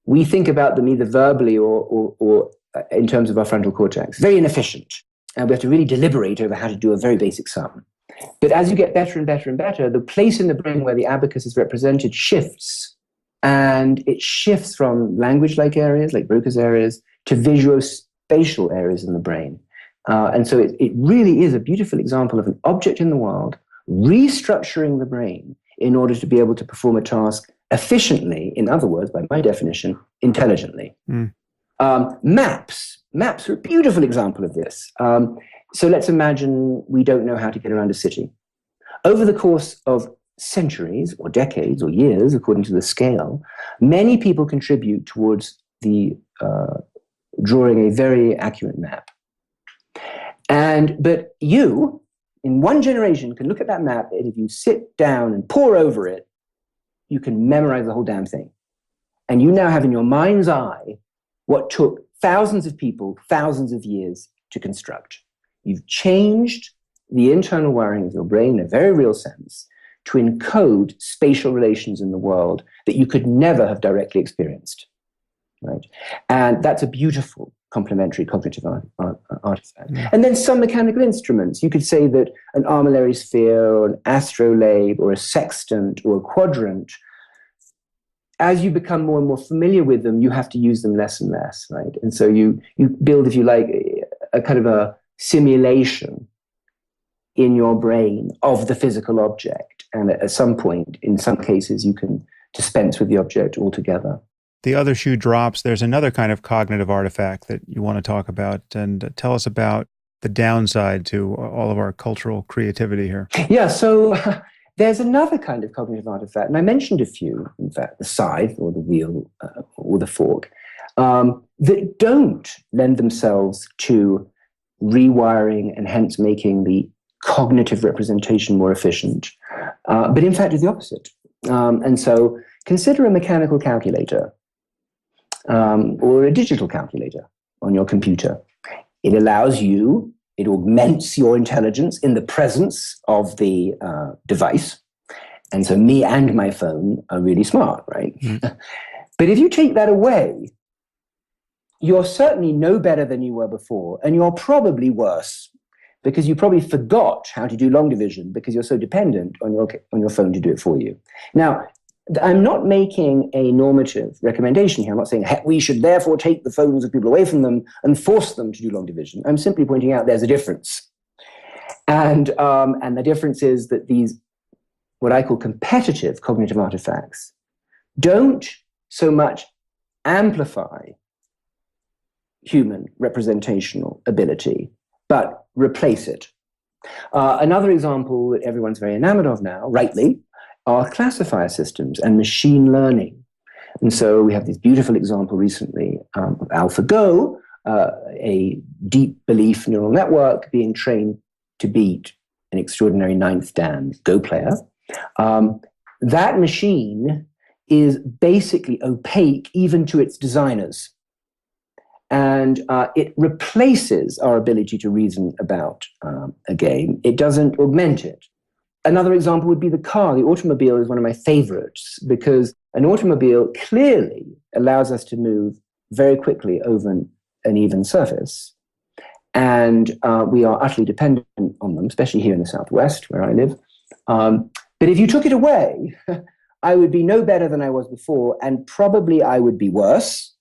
we think about them either verbally or in terms of our frontal cortex. Very inefficient. And we have to really deliberate over how to do a very basic sum. But as you get better and better and better, the place in the brain where the abacus is represented shifts. And it shifts from language-like areas, like Broca's areas, to visuospatial areas in the brain. And so it really is a beautiful example of an object in the world restructuring the brain in order to be able to perform a task efficiently, in other words, by my definition, intelligently. Maps are a beautiful example of this. So let's imagine we don't know how to get around a city. Over the course of centuries or decades or years, according to the scale, many people contribute towards the drawing a very accurate map. But you, in one generation, can look at that map, and if you sit down and pore over it, you can memorize the whole damn thing. And you now have in your mind's eye what took thousands of people, thousands of years to construct. You've changed the internal wiring of your brain in a very real sense to encode spatial relations in the world that you could never have directly experienced, right? And that's a beautiful complementary cognitive artifact. And then some mechanical instruments. You could say that an armillary sphere or an astrolabe or a sextant or a quadrant, as you become more and more familiar with them, you have to use them less and less, right? And so you build, if you like, a kind of a simulation in your brain of the physical object. And at some point, in some cases, you can dispense with the object altogether. The other shoe drops. There's another kind of cognitive artifact that you want to talk about, and tell us about the downside to all of our cultural creativity here. Yeah, so there's another kind of cognitive artifact, and I mentioned a few, in fact, the scythe or the wheel or the fork, that don't lend themselves to rewiring and hence making the cognitive representation more efficient, but in fact is the opposite. And so consider a mechanical calculator or a digital calculator on your computer. It augments your intelligence in the presence of the device. And so me and my phone are really smart, right? Mm. But if you take that away, you're certainly no better than you were before, and you're probably worse because you probably forgot how to do long division because you're so dependent on your phone to do it for you. Now, I'm not making a normative recommendation here. I'm not saying we should therefore take the phones of people away from them and force them to do long division. I'm simply pointing out there's a difference. And the difference is that these, what I call competitive cognitive artifacts, don't so much amplify human representational ability, but replace it. Another example that everyone's very enamored of now, rightly, are classifier systems and machine learning. And so we have this beautiful example recently of AlphaGo, a deep belief neural network being trained to beat an extraordinary ninth dan Go player. That machine is basically opaque even to its designers. And it replaces our ability to reason about a game. It doesn't augment it. Another example would be the car. The automobile is one of my favorites because an automobile clearly allows us to move very quickly over an even surface. And we are utterly dependent on them, especially here in the Southwest where I live. But if you took it away, I would be no better than I was before, and probably I would be worse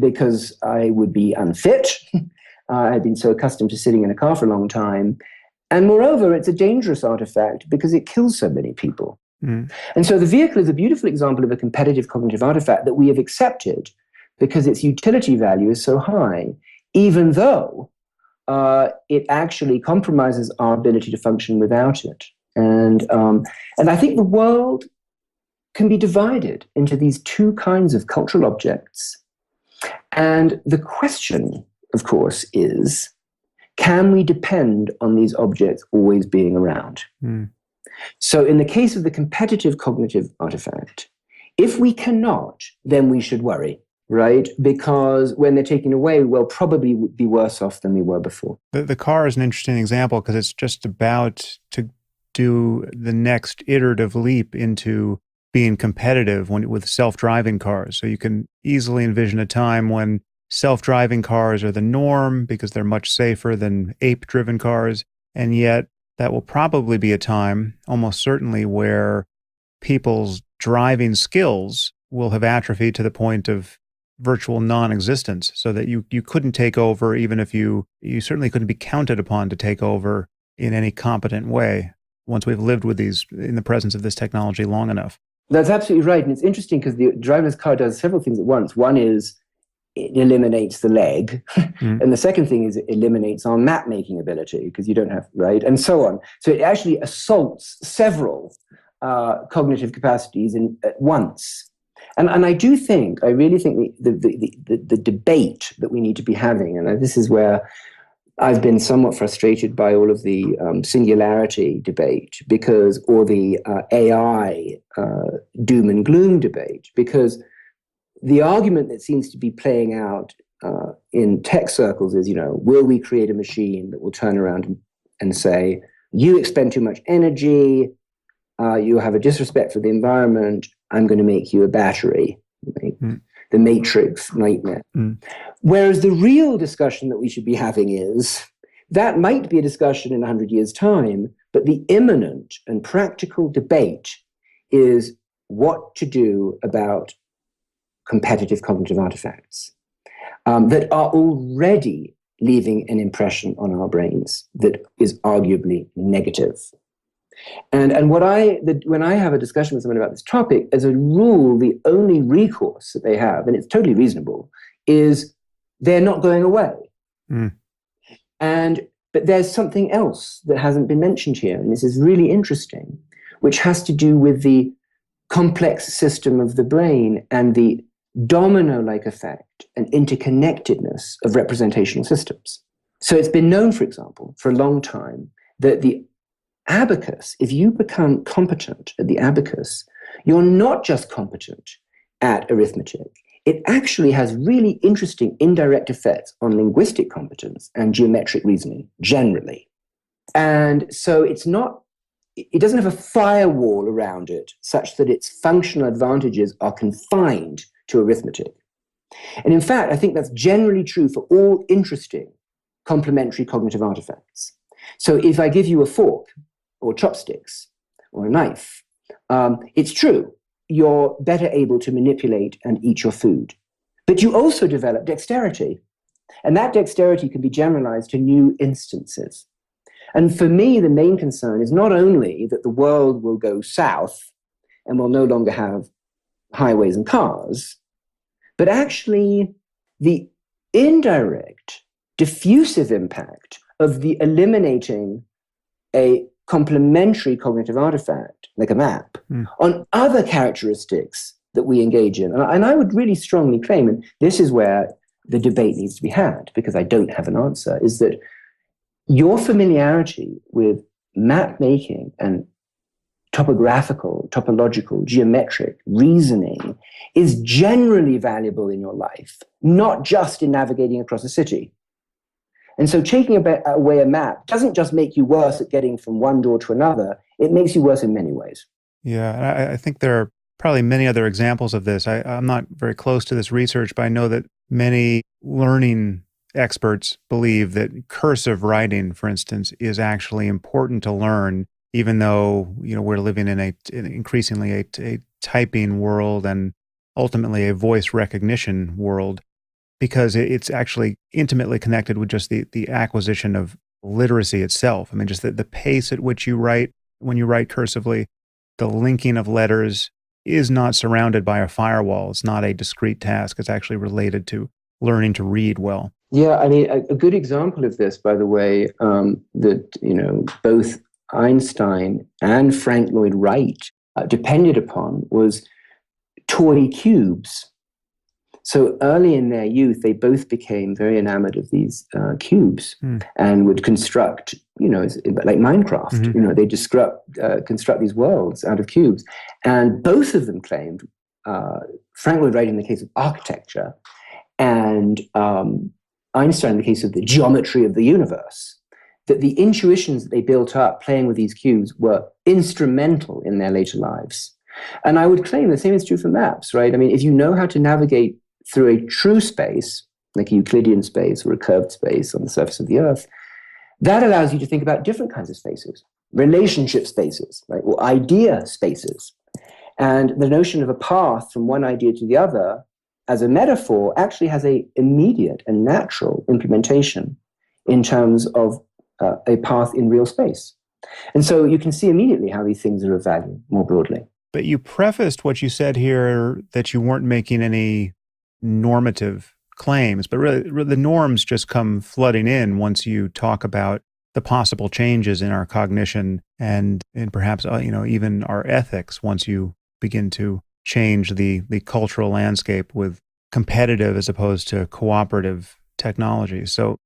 because I would be unfit. I've been so accustomed to sitting in a car for a long time. And moreover, it's a dangerous artifact because it kills so many people. Mm. And so the vehicle is a beautiful example of a competitive cognitive artifact that we have accepted because its utility value is so high, even though it actually compromises our ability to function without it. And I think the world can be divided into these two kinds of cultural objects. And the question, of course, is, can we depend on these objects always being around? Mm. So in the case of the competitive cognitive artifact, if we cannot, then we should worry, right? Because when they're taken away, we'll probably be worse off than we were before. The car is an interesting example because it's just about to do the next iterative leap into being competitive with self-driving cars. So you can easily envision a time when self-driving cars are the norm because they're much safer than ape-driven cars. And yet that will probably be a time, almost certainly, where people's driving skills will have atrophied to the point of virtual non-existence, so that you couldn't take over, even if you certainly couldn't be counted upon to take over in any competent way once we've lived with these, in the presence of this technology long enough. That's absolutely right. And it's interesting because the driverless car does several things at once. One is it eliminates the leg. Mm. And the second thing is it eliminates our map-making ability because you don't have, right? And so on. So it actually assaults several cognitive capacities at once. And I really think the debate that we need to be having, and this is where I've been somewhat frustrated by all of the singularity debate or the AI doom and gloom debate, because the argument that seems to be playing out in tech circles is, will we create a machine that will turn around and say, you expend too much energy, you have a disrespect for the environment, I'm going to make you a battery. Right? Mm. The Matrix nightmare. Mm. Whereas the real discussion that we should be having is, that might be a discussion in 100 years' time, but the imminent and practical debate is what to do about competitive cognitive artifacts that are already leaving an impression on our brains that is arguably negative. And when I have a discussion with someone about this topic, as a rule, the only recourse that they have, and it's totally reasonable, is they're not going away. Mm. But there's something else that hasn't been mentioned here, and this is really interesting, which has to do with the complex system of the brain and the domino-like effect and interconnectedness of representational systems. So it's been known, for example, for a long time, that the abacus, if you become competent at the abacus, you're not just competent at arithmetic. It actually has really interesting indirect effects on linguistic competence and geometric reasoning generally. And so it doesn't have a firewall around it such that its functional advantages are confined to arithmetic. And in fact, I think that's generally true for all interesting complementary cognitive artifacts. So if I give you a fork or chopsticks or a knife, it's true, you're better able to manipulate and eat your food. But you also develop dexterity. And that dexterity can be generalized to new instances. And for me, the main concern is not only that the world will go south and we'll no longer have highways and cars, but actually the indirect, diffusive impact of the eliminating a complementary cognitive artifact, like a map, on other characteristics that we engage in. And I would really strongly claim, and this is where the debate needs to be had, because I don't have an answer, is that your familiarity with map making and topological, geometric reasoning is generally valuable in your life, not just in navigating across a city. And so taking away a map doesn't just make you worse at getting from one door to another, it makes you worse in many ways. Yeah, and I think there are probably many other examples of this. I'm not very close to this research, but I know that many learning experts believe that cursive writing, for instance, is actually important to learn, even though we're living in increasingly a typing world and ultimately a voice recognition world, because it's actually intimately connected with just the acquisition of literacy itself. I mean, just the pace at which you write, when you write cursively, the linking of letters is not surrounded by a firewall. It's not a discrete task. It's actually related to learning to read well. Yeah, I mean, a good example of this, by the way, that both Einstein and Frank Lloyd Wright depended upon was toy cubes. So early in their youth, they both became very enamored of these cubes and would construct, like Minecraft, they construct these worlds out of cubes. And both of them claimed, Frank Lloyd Wright in the case of architecture and Einstein in the case of the geometry of the universe, that the intuitions that they built up playing with these cubes were instrumental in their later lives. And I would claim the same is true for maps, right? I mean, if you know how to navigate through a true space, like a Euclidean space or a curved space on the surface of the Earth, that allows you to think about different kinds of spaces, relationship spaces, right, or idea spaces. And the notion of a path from one idea to the other as a metaphor actually has an immediate and natural implementation in terms of a path in real space. And so you can see immediately how these things are of value more broadly. But you prefaced what you said here that you weren't making any normative claims, but really the norms just come flooding in once you talk about the possible changes in our cognition and perhaps even our ethics once you begin to change the cultural landscape with competitive as opposed to cooperative technology. So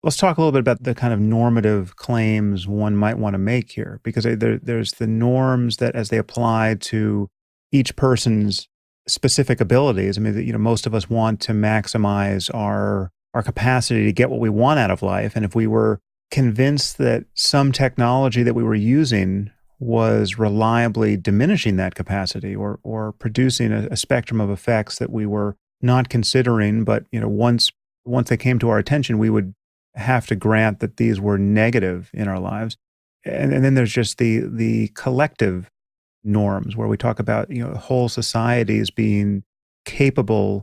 let's talk a little bit about the kind of normative claims one might want to make here, because there's the norms that as they apply to each person's specific abilities. I mean, most of us want to maximize our capacity to get what we want out of life. And if we were convinced that some technology that we were using was reliably diminishing that capacity or producing a spectrum of effects that we were not considering, but once they came to our attention, we would have to grant that these were negative in our lives. And then there's just the collective norms where we talk about whole societies being capable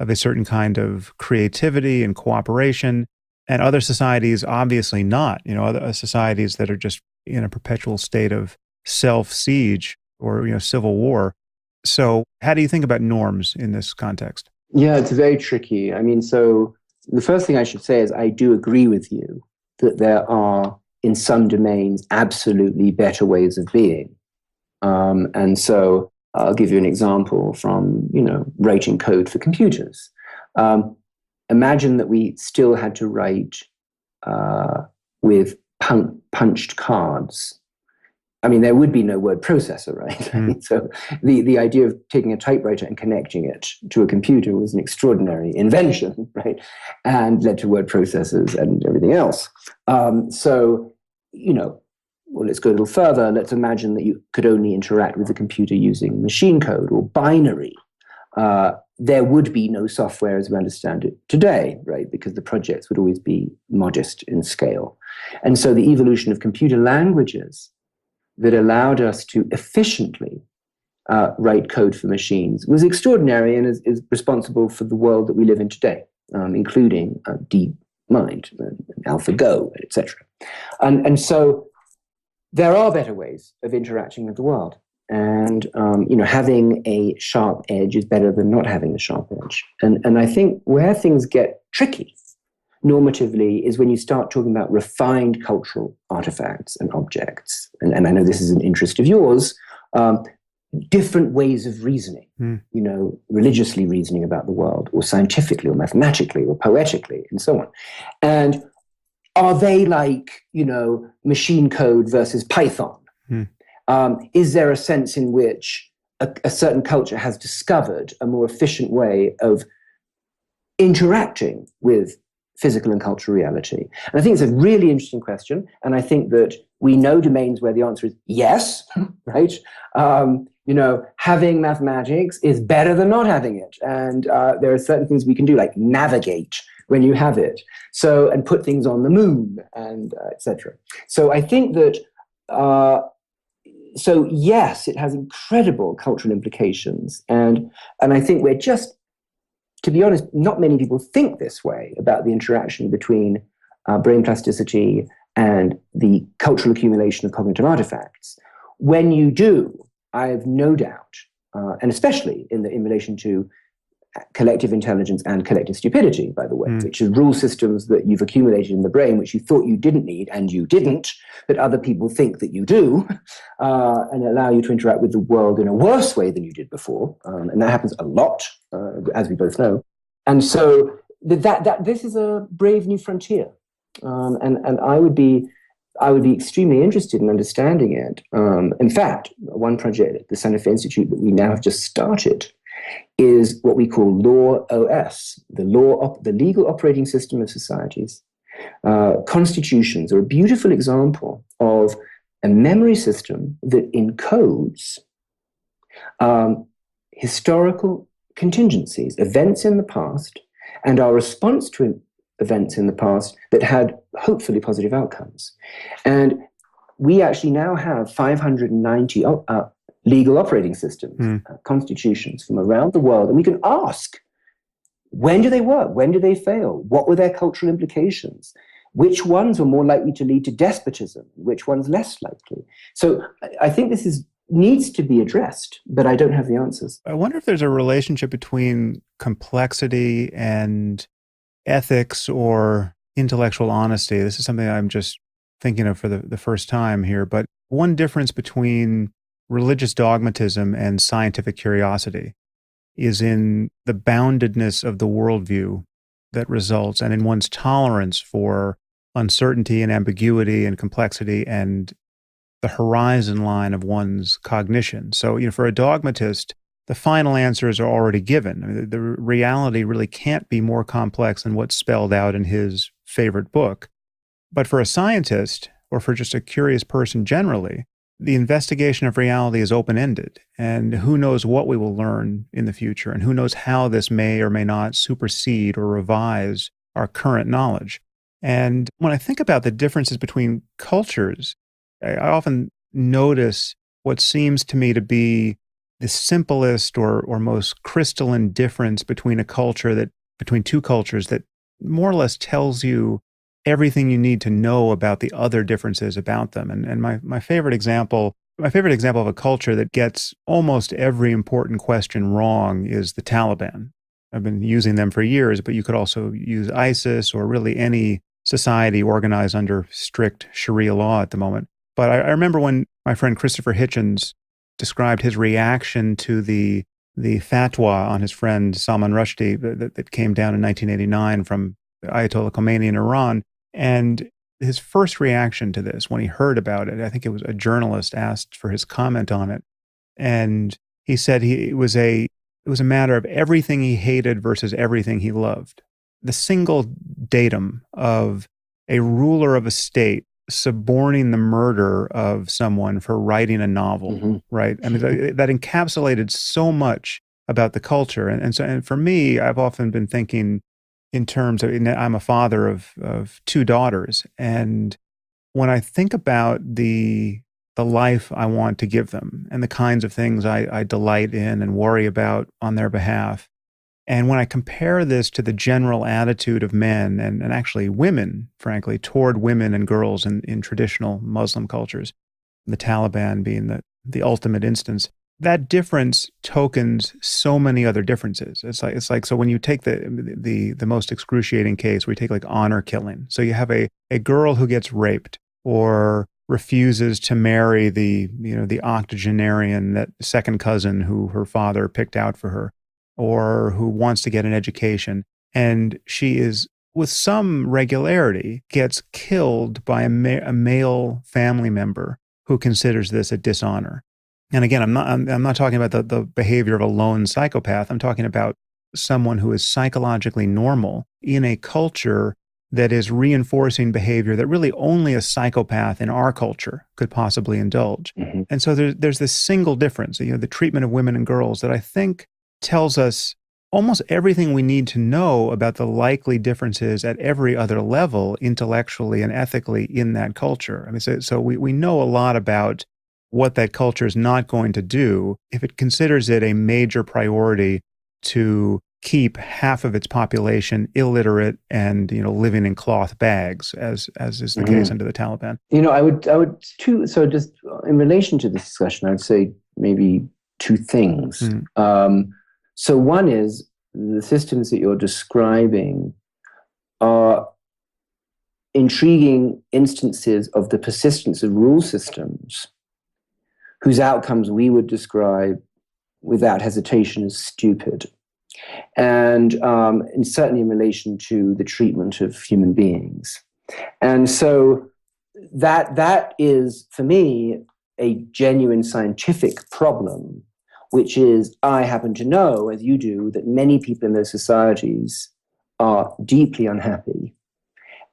of a certain kind of creativity and cooperation, and other societies obviously not. Other societies that are just in a perpetual state of self-siege or civil war. So how do you think about norms in this context? Yeah, it's very tricky. I mean, so the first thing I should say is I do agree with you that there are, in some domains, absolutely better ways of being. And so I'll give you an example from, writing code for computers. Imagine that we still had to write with punched cards I mean, there would be no word processor, right? Mm. So the idea of taking a typewriter and connecting it to a computer was an extraordinary invention, right? And led to word processors and everything else. So, well, let's go a little further. Let's imagine that you could only interact with the computer using machine code or binary. There would be no software as we understand it today, right? Because the projects would always be modest in scale. And so the evolution of computer languages that allowed us to efficiently write code for machines was extraordinary and is responsible for the world that we live in today, including DeepMind, AlphaGo, etc. And so there are better ways of interacting with the world. And, having a sharp edge is better than not having a sharp edge. And I think where things get tricky normatively is when you start talking about refined cultural artifacts and objects. And I know this is an interest of yours, different ways of reasoning, religiously reasoning about the world, or scientifically, or mathematically, or poetically, and so on. And are they like, machine code versus Python? Is there a sense in which a certain culture has discovered a more efficient way of interacting with physical and cultural reality? And I think it's a really interesting question. And I think that we know domains where the answer is yes, right? Having mathematics is better than not having it. And there are certain things we can do, like navigate when you have it. So, and put things on the moon and et cetera. So I think that, so yes, it has incredible cultural implications. And I think we're just, to be honest, not many people think this way about the interaction between brain plasticity and the cultural accumulation of cognitive artifacts. When you do, I have no doubt, and especially in relation to collective intelligence and collective stupidity, by the way, which are rule systems that you've accumulated in the brain, which you thought you didn't need, and you didn't, but other people think that you do, and allow you to interact with the world in a worse way than you did before. And that happens a lot, as we both know. And so that this is a brave new frontier. And I would be extremely interested in understanding it. In fact, one project at the Santa Fe Institute that we now have just started is what we call Law OS, the legal operating system of societies. Constitutions are a beautiful example of a memory system that encodes historical contingencies, events in the past, and our response to events in the past that had hopefully positive outcomes. And we actually now have 590 legal operating systems, constitutions from around the world. And we can ask, when do they work? When do they fail? What were their cultural implications? Which ones were more likely to lead to despotism? Which ones less likely? So I think this needs to be addressed, but I don't have the answers. I wonder if there's a relationship between complexity and ethics or intellectual honesty. This is something I'm just thinking of for the first time here. But one difference between religious dogmatism and scientific curiosity is in the boundedness of the worldview that results, and in one's tolerance for uncertainty and ambiguity and complexity and the horizon line of one's cognition. So, for a dogmatist, the final answers are already given. I mean, the reality really can't be more complex than what's spelled out in his favorite book. But for a scientist, or for just a curious person generally, the investigation of reality is open-ended, and who knows what we will learn in the future, and who knows how this may or may not supersede or revise our current knowledge. And when I think about the differences between cultures, I often notice what seems to me to be the simplest or most crystalline difference between between two cultures that more or less tells you everything you need to know about the other differences about them. And my favorite example of a culture that gets almost every important question wrong is the Taliban. I've been using them for years, but you could also use ISIS or really any society organized under strict Sharia law at the moment. But I remember when my friend Christopher Hitchens described his reaction to the fatwa on his friend Salman Rushdie that came down in 1989 from Ayatollah Khomeini in Iran. And his first reaction to this when he heard about it, I think it was a journalist asked for his comment on it. And he said it was a matter of everything he hated versus everything he loved. The single datum of a ruler of a state suborning the murder of someone for writing a novel, right? I mean, that encapsulated so much about the culture. And for me, I've often been thinking in terms of, I'm a father of two daughters. And when I think about the life I want to give them and the kinds of things I delight in and worry about on their behalf, and when I compare this to the general attitude of men and actually women, frankly, toward women and girls in traditional Muslim cultures, the Taliban being the ultimate instance, that difference tokens so many other differences. It's like so when you take the most excruciating case, where you take like honor killing. So you have a girl who gets raped or refuses to marry the octogenarian, that second cousin who her father picked out for her, or who wants to get an education. And she is, with some regularity, gets killed by a male family member who considers this a dishonor. And again, I'm not talking about the behavior of a lone psychopath. I'm talking about someone who is psychologically normal in a culture that is reinforcing behavior that really only a psychopath in our culture could possibly indulge. And so there's this single difference, the treatment of women and girls, that I think tells us almost everything we need to know about the likely differences at every other level, intellectually and ethically, in that culture. I mean, so we know a lot about what that culture is not going to do if it considers it a major priority to keep half of its population illiterate and living in cloth bags, as is the case under the Taliban. I would too. So just in relation to this discussion, I'd say maybe two things. So one is, the systems that you're describing are intriguing instances of the persistence of rule systems whose outcomes we would describe without hesitation as stupid. And certainly in relation to the treatment of human beings. And so that is, for me, a genuine scientific problem, which is, I happen to know, as you do, that many people in those societies are deeply unhappy.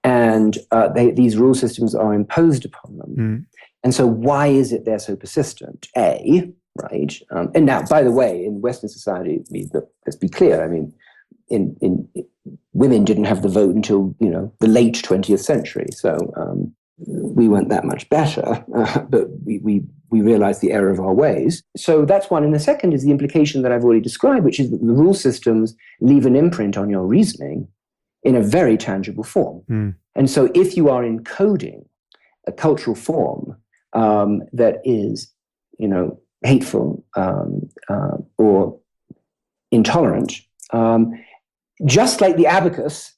And these rule systems are imposed upon them. And so why is it they're so persistent? Right? And now, by the way, in Western society, let's be clear, I mean, in women didn't have the vote until, the late 20th century. So we weren't that much better, but we realized the error of our ways. So that's one. And the second is the implication that I've already described, which is that the rule systems leave an imprint on your reasoning in a very tangible form. And so if you are encoding a cultural form that is, hateful or intolerant, just like the abacus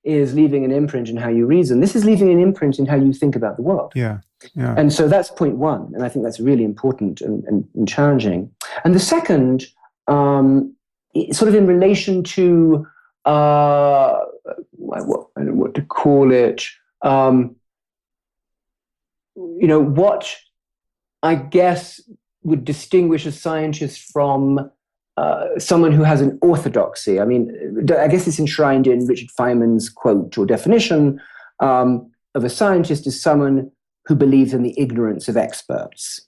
is leaving an imprint in how you reason, this is leaving an imprint in how you think about the world. Yeah. And so that's point one, and I think that's really important and challenging. And the second, sort of in relation to I don't know what to call it, what I guess would distinguish a scientist from someone who has an orthodoxy. I mean, I guess it's enshrined in Richard Feynman's quote or definition of a scientist as someone who believes in the ignorance of experts.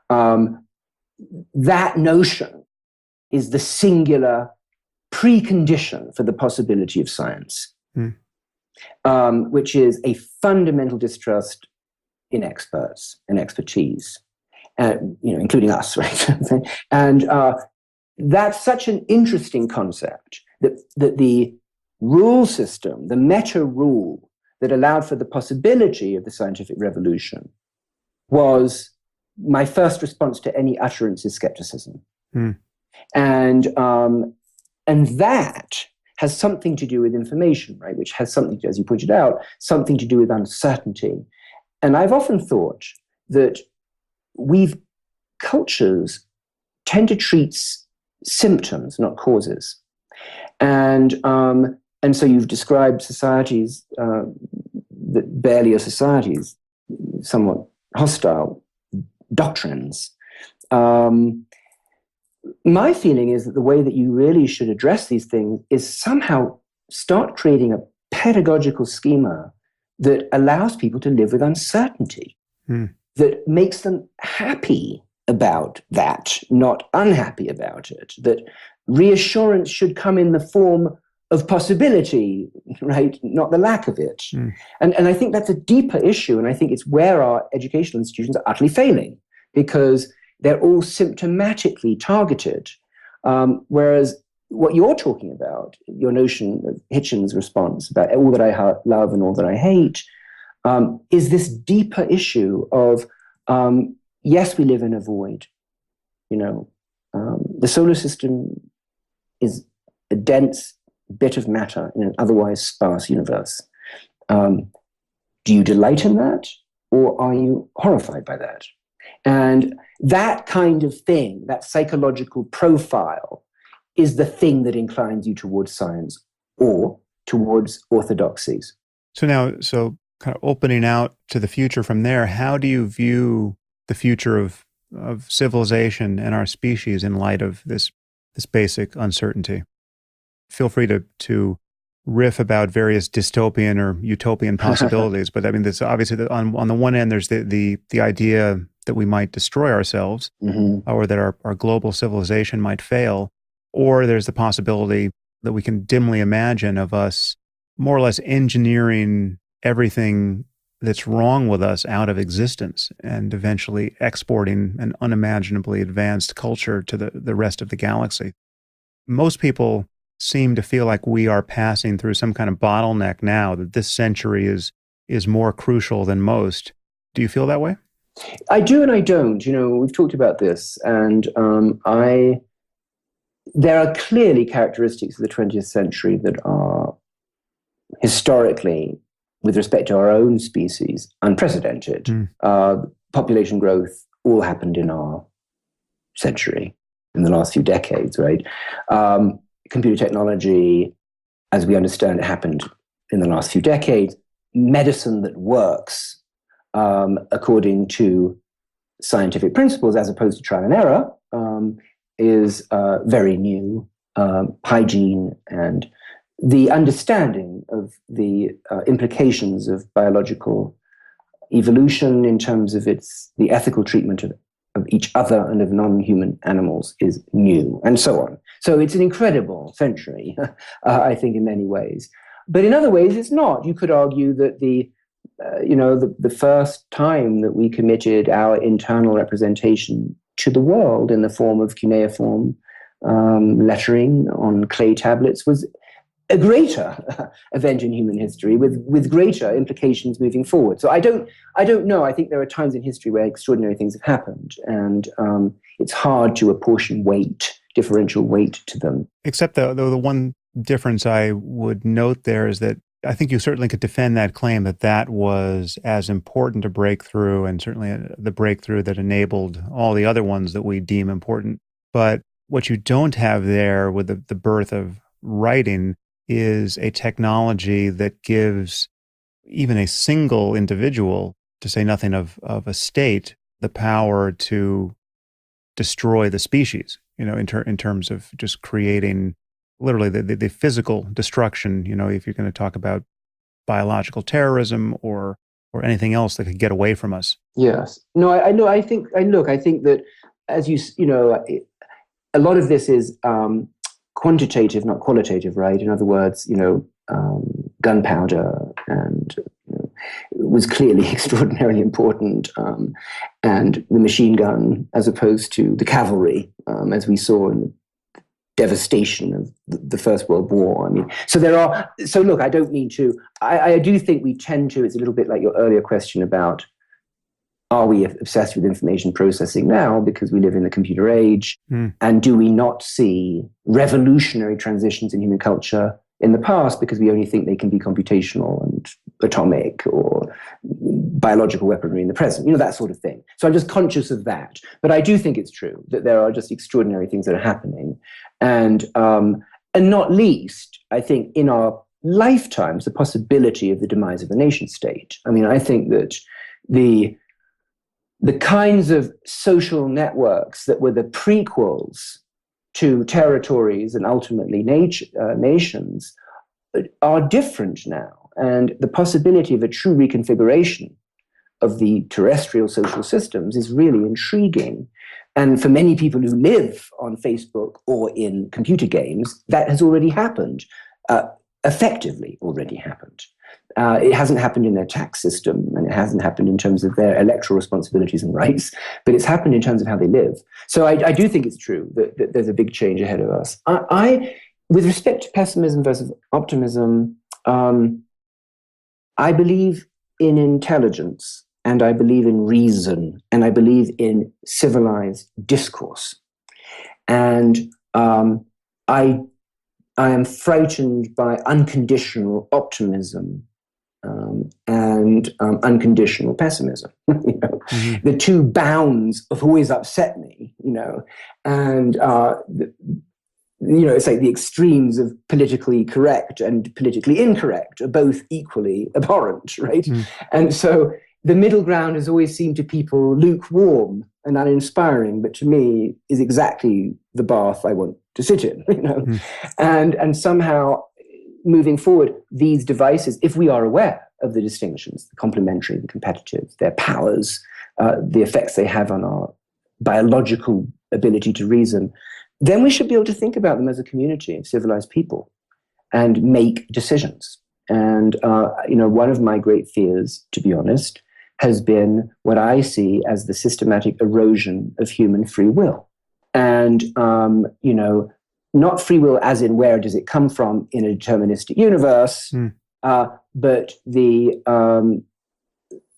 That notion is the singular precondition for the possibility of science, which is a fundamental distrust in experts and expertise, including us, right? And that's such an interesting concept that the rule system, the meta rule that allowed for the possibility of the scientific revolution, was my first response to any utterance is skepticism. And that has something to do with information, right? Which has something, as you pointed out, something to do with uncertainty. And I've often thought that cultures tend to treat symptoms, not causes. And so you've described societies that earlier societies, somewhat hostile doctrines. My feeling is that the way that you really should address these things is somehow start creating a pedagogical schema that allows people to live with uncertainty, that makes them happy about that, not unhappy about it, that reassurance should come in the form of possibility, right? Not the lack of it. And I think that's a deeper issue, and I think it's where our educational institutions are utterly failing, because they're all symptomatically targeted, whereas what you're talking about, your notion of Hitchens' response about all that I love and all that I hate, is this deeper issue of, yes, we live in a void. The solar system is a dense bit of matter in an otherwise sparse universe. Do you delight in that, or are you horrified by that? And that kind of thing, that psychological profile, is the thing that inclines you towards science or towards orthodoxies. So kind of opening out to the future from there, how do you view the future of civilization and our species in light of this basic uncertainty? Feel free to riff about various dystopian or utopian possibilities, but I mean, there's obviously on the one end, there's the idea that we might destroy ourselves, or that our global civilization might fail, or there's the possibility that we can dimly imagine of us more or less engineering everything that's wrong with us out of existence and eventually exporting an unimaginably advanced culture to the rest of the galaxy. Most people seem to feel like we are passing through some kind of bottleneck now, that this century is more crucial than most. Do you feel that way? I do and I don't. We've talked about this, and there are clearly characteristics of the 20th century that are historically, with respect to our own species, unprecedented. Population growth all happened in our century, in the last few decades, right? Computer technology, as we understand it, happened in the last few decades. Medicine that works according to scientific principles, as opposed to trial and error, is very new. Hygiene and the understanding of the implications of biological evolution in terms of the ethical treatment of each other and of non-human animals is new, and so on. So it's an incredible century, I think, in many ways. But in other ways, it's not. You could argue that the first time that we committed our internal representation to the world in the form of cuneiform lettering on clay tablets was a greater event in human history with greater implications moving forward. So I don't know. I think there are times in history where extraordinary things have happened, and it's hard to apportion differential weight to them. Except the one difference I would note there is that I think you certainly could defend that claim that was as important a breakthrough, and certainly the breakthrough that enabled all the other ones that we deem important. But what you don't have there with the birth of writing is a technology that gives even a single individual, to say nothing of a state, the power to destroy the species, in terms of just creating literally the physical destruction, if you're going to talk about biological terrorism or anything else that could get away from us. Yes. No, I know. I think that, as a lot of this is quantitative, not qualitative, right? In other words, gunpowder and was clearly extraordinarily important, and the machine gun as opposed to the cavalry, as we saw in the devastation of the First World War. So look, I don't mean to, I do think we tend to, it's a little bit like your earlier question about, are we obsessed with information processing now because we live in the computer age? And do we not see revolutionary transitions in human culture in the past because we only think they can be computational and atomic or biological weaponry in the present, that sort of thing. So I'm just conscious of that. But I do think it's true that there are just extraordinary things that are happening. And not least, I think, in our lifetimes the possibility of the demise of the nation state. I mean, I think that the kinds of social networks that were the prequels to territories and ultimately nations are different now. And the possibility of a true reconfiguration of the terrestrial social systems is really intriguing. And for many people who live on Facebook or in computer games, that has already happened, effectively already happened. It hasn't happened in their tax system, and it hasn't happened in terms of their electoral responsibilities and rights, but it's happened in terms of how they live. So I do think it's true that there's a big change ahead of us. With respect to pessimism versus optimism, I believe in intelligence, and I believe in reason, and I believe in civilized discourse. And I am frightened by unconditional optimism and unconditional pessimism. The two bounds have always upset me, and it's like the extremes of politically correct and politically incorrect are both equally abhorrent, right? And so the middle ground has always seemed to people lukewarm and uninspiring, but to me is exactly the bath I want to sit in, and somehow moving forward, these devices, if we are aware of the distinctions, the complementary, the competitive, their powers, the effects they have on our biological ability to reason, then we should be able to think about them as a community of civilized people and make decisions. And, one of my great fears, to be honest, has been what I see as the systematic erosion of human free will. And, not free will as in where does it come from in a deterministic universe, but the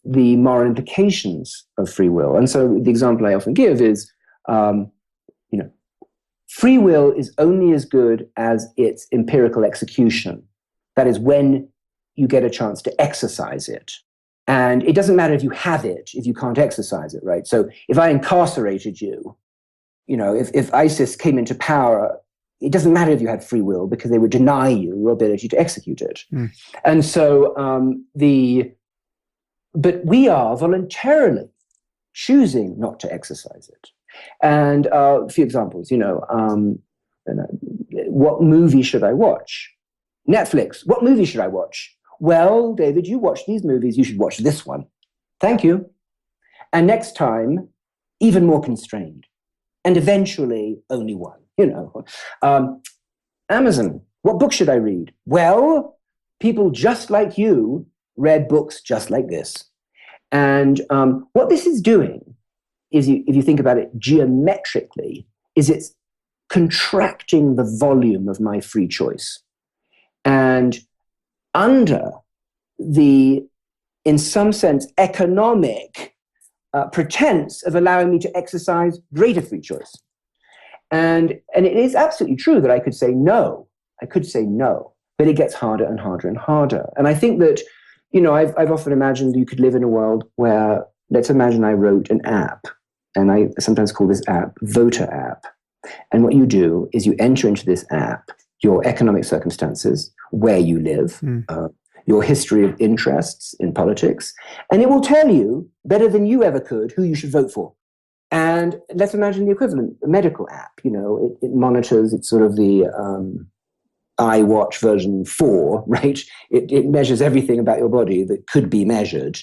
moral implications of free will. And so the example I often give is, free will is only as good as its empirical execution. That is when you get a chance to exercise it. And it doesn't matter if you have it, if you can't exercise it, right? So if I incarcerated you, if ISIS came into power, it doesn't matter if you had free will because they would deny you your ability to execute it. And so but we are voluntarily choosing not to exercise it. And a few examples, what movie should I watch? Netflix, what movie should I watch? Well, David, you watch these movies, you should watch this one. Thank you. And next time, even more constrained. And eventually, only one, Amazon, what book should I read? Well, people just like you read books just like this. And what this is doing is, if you think about it geometrically, is it's contracting the volume of my free choice. And under the, in some sense, economic pretense of allowing me to exercise greater free choice. And it is absolutely true that I could say no. But it gets harder and harder and harder. And I think that, I've often imagined you could live in a world where, let's imagine I wrote an app, and I sometimes call this app Voter App. And what you do is you enter into this app your economic circumstances, where you live, your history of interests in politics, and it will tell you better than you ever could who you should vote for. And let's imagine the equivalent, a medical app. It monitors, it's sort of the iWatch version 4, right? It measures everything about your body that could be measured.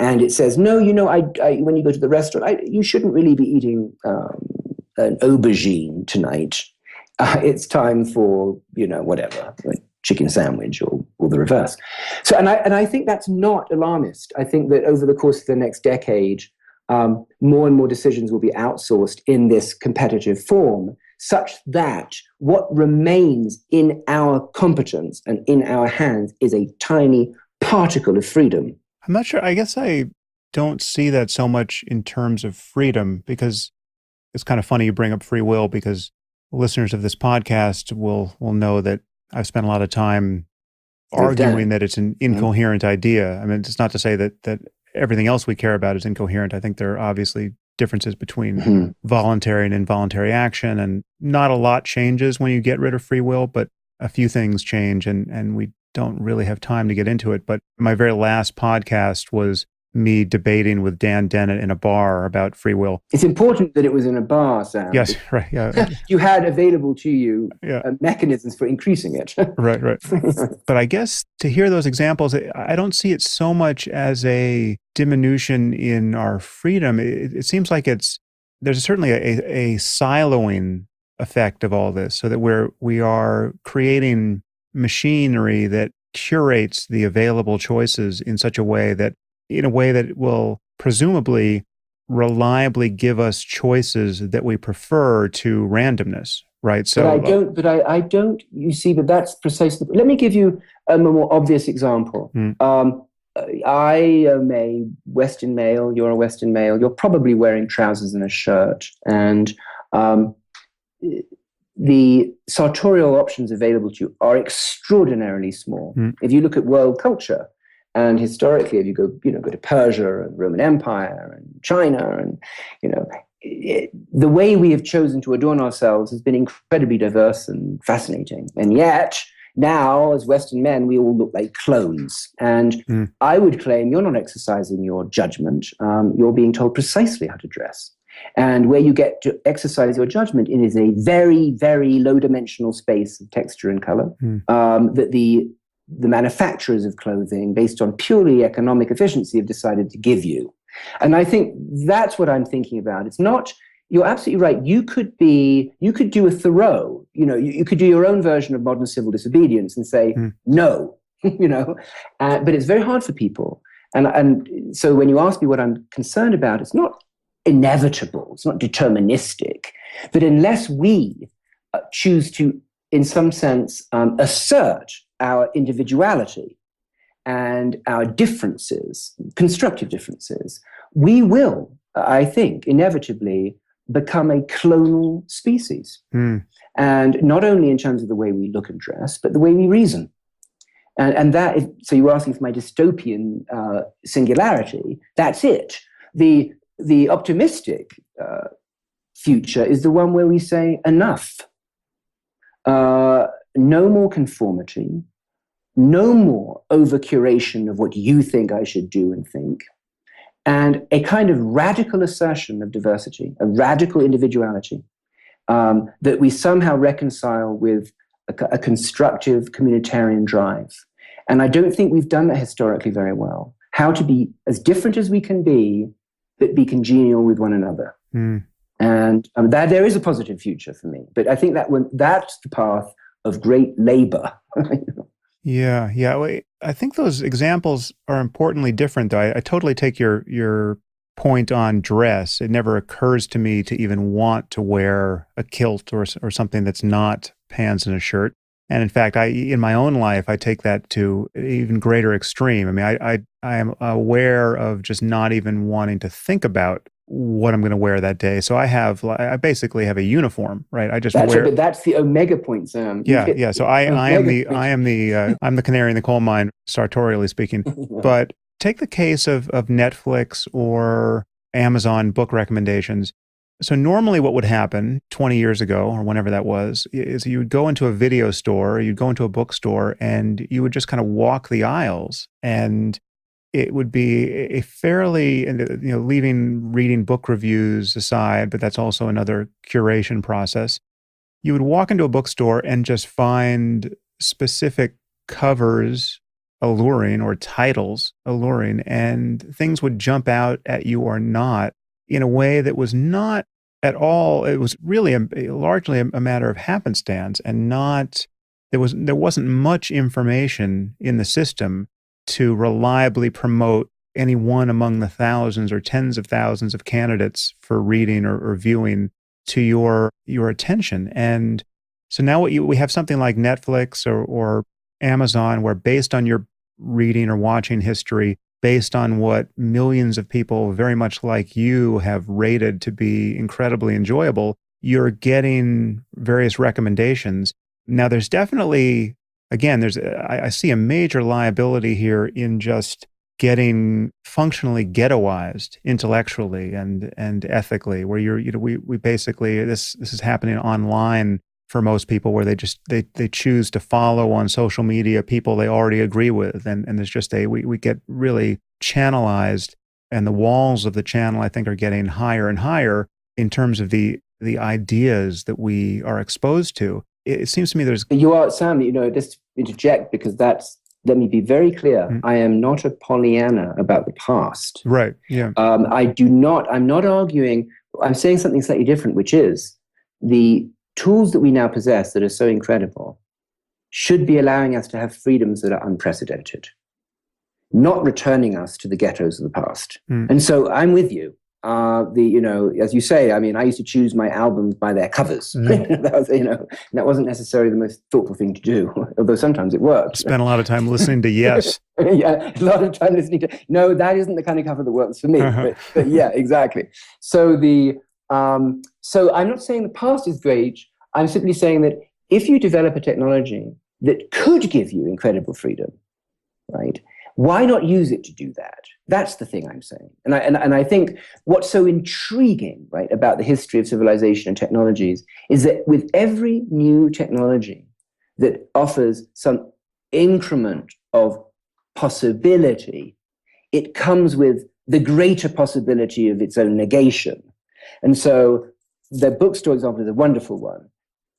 And it says, no, when you go to the restaurant, you shouldn't really be eating an aubergine tonight. It's time for, whatever, like chicken sandwich or the reverse. So, and I think that's not alarmist. I think that over the course of the next decade, more and more decisions will be outsourced in this competitive form, such that what remains in our competence and in our hands is a tiny particle of freedom. I'm not sure. I guess I don't see that so much in terms of freedom, because it's kind of funny you bring up free will, because listeners of this podcast will know that I've spent a lot of time arguing that it's an incoherent idea. I mean, it's not to say that everything else we care about is incoherent. I think there are obviously differences between voluntary and involuntary action, and not a lot changes when you get rid of free will, but a few things change, and we don't really have time to get into it, but my very last podcast was me debating with Dan Dennett in a bar about free will. It's important that it was in a bar, Sam. Yes, right. Yeah. You had available to you mechanisms for increasing it. Right. But I guess to hear those examples, I don't see it so much as a diminution in our freedom. It seems like there's certainly a siloing effect of all this, so that we are creating machinery that curates the available choices in a way that will presumably reliably give us choices that we prefer to randomness, right? So, I don't. You see, but that's precisely. Let me give you a more obvious example. I am a Western male. You're a Western male. You're probably wearing trousers and a shirt, and the sartorial options available to you are extraordinarily small. If you look at world culture, and historically, if you go to Persia and Roman Empire and China, and the way we have chosen to adorn ourselves has been incredibly diverse and fascinating. And yet, now, as Western men, we all look like clones. And I would claim you're not exercising your judgment. You're being told precisely how to dress. And where you get to exercise your judgment in is a very, very low-dimensional space of texture and color that the manufacturers of clothing, based on purely economic efficiency, have decided to give you. And I think that's what I'm thinking about. It's not, you're absolutely right. You could do a Thoreau, you could do your own version of modern civil disobedience and say, no, but it's very hard for people. And so when you ask me what I'm concerned about, it's not inevitable, it's not deterministic, but unless we choose to, in some sense, assert our individuality and our differences, constructive differences, we will, I think, inevitably become a clonal species. And not only in terms of the way we look and dress, but the way we reason. And that is, so you were asking for my dystopian singularity, that's it. The optimistic future is the one where we say enough. No more conformity, no more over-curation of what you think I should do and think, and a kind of radical assertion of diversity, a radical individuality that we somehow reconcile with a constructive communitarian drive. And I don't think we've done that historically very well. How to be as different as we can be, but be congenial with one another. And that there is a positive future for me. But I think that's the path of great labor. Yeah. I think those examples are importantly different, though. I totally take your point on dress. It never occurs to me to even want to wear a kilt or something that's not pants and a shirt. And in fact, in my own life, I take that to an even greater extreme. I mean, I am aware of just not even wanting to think about what I'm going to wear that day. So I basically have a uniform, right? I just wear. But that's the omega point, Sam. Yeah. So I'm the canary in the coal mine, sartorially speaking. But take the case of Netflix or Amazon book recommendations. So normally what would happen 20 years ago or whenever that was, is you would go into a video store, or you'd go into a bookstore, and you would just kind of walk the aisles, and it would be a fairly, leaving reading book reviews aside, but that's also another curation process. You would walk into a bookstore and just find specific covers alluring or titles alluring, and things would jump out at you or not in a way that was not at all. It was really largely a matter of happenstance, and there wasn't much information in the system to reliably promote any one among the thousands or tens of thousands of candidates for reading or viewing to your attention. And so now we have something like Netflix or Amazon, where based on your reading or watching history, based on what millions of people very much like you have rated to be incredibly enjoyable, you're getting various recommendations. Now, there's definitely, again, I see a major liability here in just getting functionally ghettoized intellectually and ethically, where we basically, this is happening online for most people, where they choose to follow on social media people they already agree with. And there's just we get really channelized, and the walls of the channel, I think, are getting higher and higher in terms of the ideas that we are exposed to. It seems to me there's... You are, Sam, just interject, because let me be very clear. I am not a Pollyanna about the past. Right, yeah. I'm not arguing, I'm saying something slightly different, which is the tools that we now possess that are so incredible should be allowing us to have freedoms that are unprecedented, not returning us to the ghettos of the past. And so I'm with you. As you say, I mean, I used to choose my albums by their covers. That wasn't necessarily the most thoughtful thing to do, although sometimes it worked. Spent a lot of time listening to Yes. Yeah, a lot of time listening to, no, that isn't the kind of cover that works for me. But yeah, exactly. So so I'm not saying the past is great. I'm simply saying that if you develop a technology that could give you incredible freedom, right? Why not use it to do that? That's the thing I'm saying. And I think what's so intriguing, right, about the history of civilization and technologies is that with every new technology that offers some increment of possibility, it comes with the greater possibility of its own negation. And so the bookstore example is a wonderful one.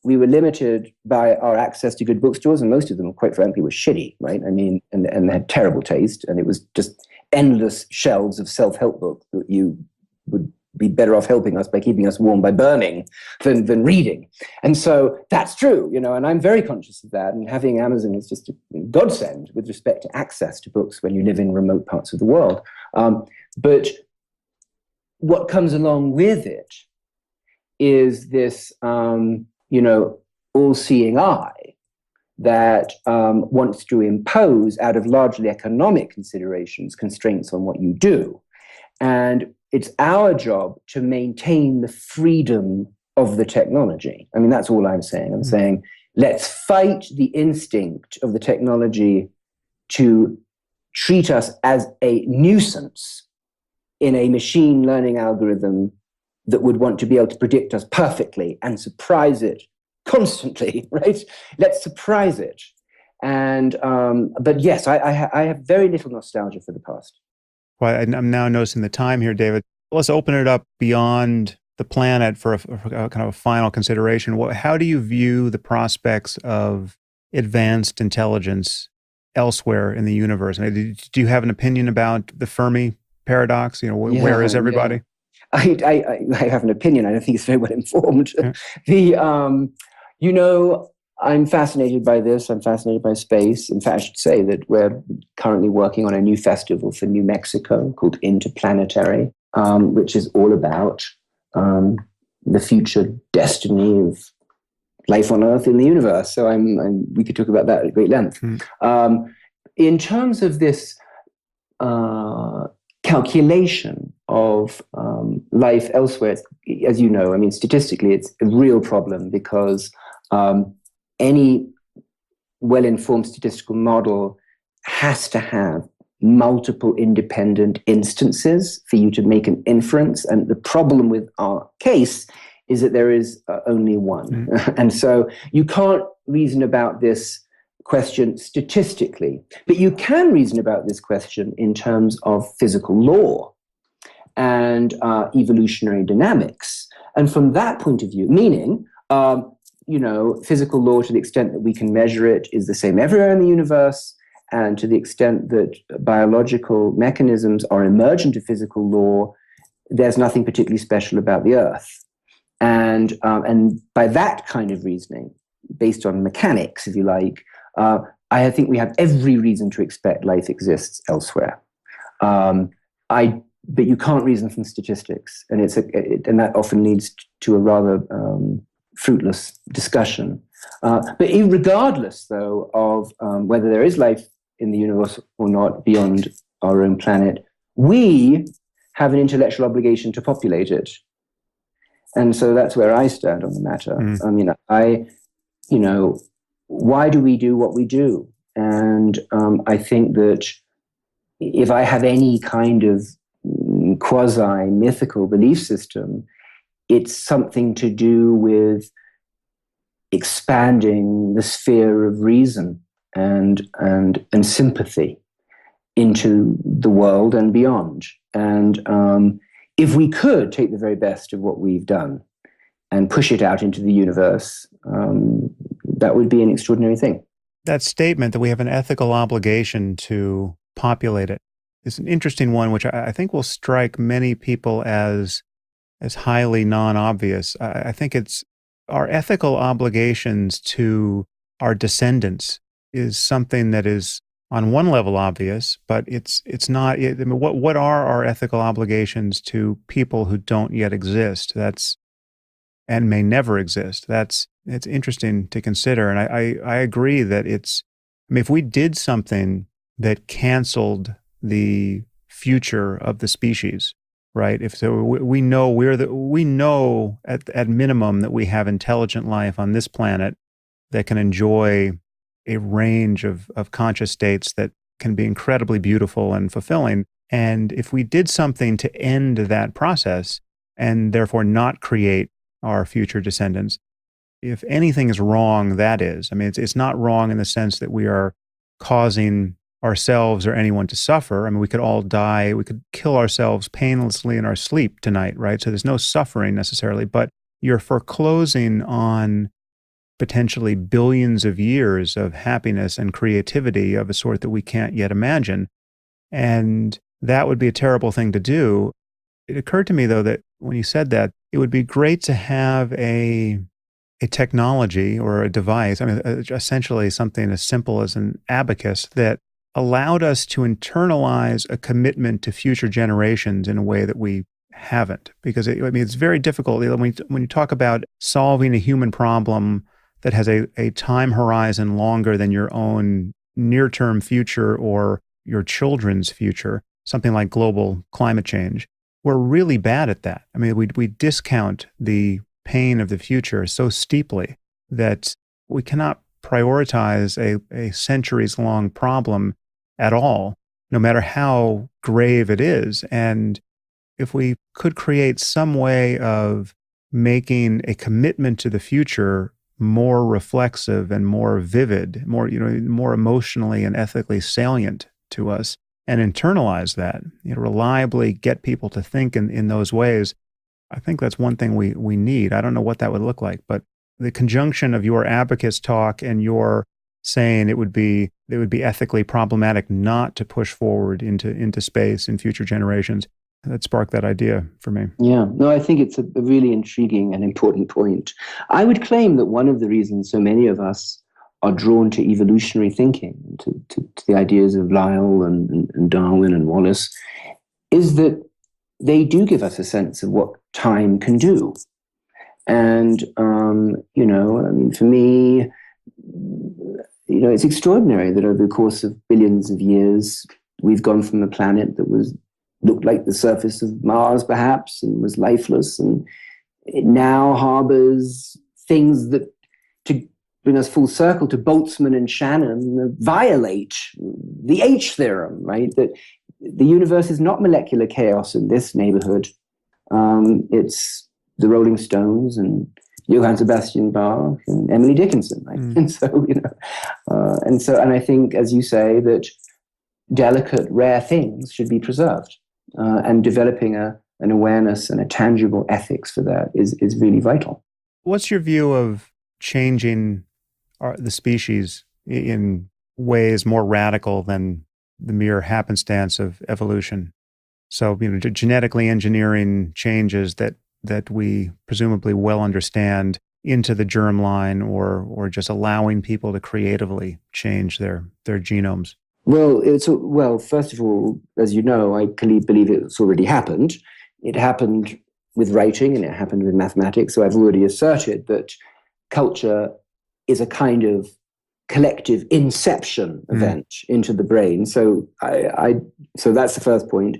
We were limited by our access to good bookstores, and most of them, quite frankly, were shitty, right? I mean, and they had terrible taste, and it was just endless shelves of self-help books that you would be better off helping us by keeping us warm by burning than reading. And so that's true, and I'm very conscious of that, and having Amazon is just a godsend with respect to access to books when you live in remote parts of the world. But what comes along with it is this, all-seeing eye that wants to impose, out of largely economic considerations, constraints on what you do. And it's our job to maintain the freedom of the technology. I mean, that's all I'm saying. I'm saying, let's fight the instinct of the technology to treat us as a nuisance in a machine learning algorithm that would want to be able to predict us perfectly and surprise it constantly, right? Let's surprise it. And but yes, I have very little nostalgia for the past. Well, I'm now noticing the time here, David. Let's open it up beyond the planet for a kind of a final consideration. How do you view the prospects of advanced intelligence elsewhere in the universe? I mean, do you have an opinion about the Fermi paradox? Where is everybody? Yeah. I have an opinion. I don't think it's very well informed. Yeah. I'm fascinated by this. I'm fascinated by space. In fact, I should say that we're currently working on a new festival for New Mexico called Interplanetary, which is all about the future destiny of life on Earth in the universe. So we could talk about that at great length. In terms of this calculation of life elsewhere, as you know, I mean, statistically, it's a real problem because any well-informed statistical model has to have multiple independent instances for you to make an inference. And the problem with our case is that there is only one. And so you can't reason about this question statistically, but you can reason about this question in terms of physical law and evolutionary dynamics. And from that point of view, meaning, physical law, to the extent that we can measure it, is the same everywhere in the universe. And to the extent that biological mechanisms are emergent of physical law, there's nothing particularly special about the Earth. And by that kind of reasoning, based on mechanics, if you like, I think we have every reason to expect life exists elsewhere. But you can't reason from statistics, and and that often leads to a rather fruitless discussion. But regardless, though, of whether there is life in the universe or not beyond our own planet, we have an intellectual obligation to populate it. And so that's where I stand on the matter. I mean, why do we do what we do? And I think that if I have any kind of quasi-mythical belief system, it's something to do with expanding the sphere of reason and sympathy into the world and beyond. And if we could take the very best of what we've done and push it out into the universe, that would be an extraordinary thing. That statement that we have an ethical obligation to populate it is an interesting one, which I think will strike many people as highly non-obvious. I think it's our ethical obligations to our descendants is something that is on one level obvious, but it's not. I mean, what are our ethical obligations to people who don't yet exist? And may never exist. It's interesting to consider, and I agree that it's. I mean, if we did something that canceled the future of the species, right? If so, we know at minimum that we have intelligent life on this planet that can enjoy a range of conscious states that can be incredibly beautiful and fulfilling. And if we did something to end that process and therefore not create our future descendants, if anything is wrong, that is. I mean, it's not wrong in the sense that we are causing ourselves or anyone to suffer. I mean, we could all die. We could kill ourselves painlessly in our sleep tonight, right? So there's no suffering necessarily, but you're foreclosing on potentially billions of years of happiness and creativity of a sort that we can't yet imagine. And that would be a terrible thing to do. It occurred to me, though, that when you said that, it would be great to have a technology or a device, I mean, essentially something as simple as an abacus that allowed us to internalize a commitment to future generations in a way that we haven't. Because it's very difficult when you talk about solving a human problem that has a time horizon longer than your own near-term future or your children's future, something like global climate change. We're really bad at that. I mean, we discount the pain of the future so steeply that we cannot prioritize a centuries-long problem at all, no matter how grave it is. And if we could create some way of making a commitment to the future more reflexive and more vivid, more emotionally and ethically salient to us, and internalize that, reliably get people to think in those ways, I think that's one thing we need. I don't know what that would look like, but the conjunction of your abacus talk and your saying it would be ethically problematic not to push forward into space in future generations, that sparked that idea for me. Yeah, no, I think it's a really intriguing and important point. I would claim that one of the reasons so many of us are drawn to evolutionary thinking, to the ideas of Lyell and Darwin and Wallace, is that they do give us a sense of what time can do. And, I mean, for me, it's extraordinary that over the course of billions of years, we've gone from a planet that looked like the surface of Mars, perhaps, and was lifeless, and it now harbors things that, to bring us full circle to Boltzmann and Shannon, violate the H theorem, right? That the universe is not molecular chaos in this neighborhood. It's the Rolling Stones and Johann Sebastian Bach and Emily Dickinson, right? And I think, as you say, that delicate, rare things should be preserved, and developing an awareness and a tangible ethics for that is really vital. What's your view of changing the species in ways more radical than the mere happenstance of evolution? So, genetically engineering changes that we presumably well understand into the germline, or just allowing people to creatively change their genomes. Well, first of all, as you know, I believe it's already happened. It happened with writing and it happened with mathematics. So I've already asserted that culture is a kind of collective inception event into the brain. So so that's the first point.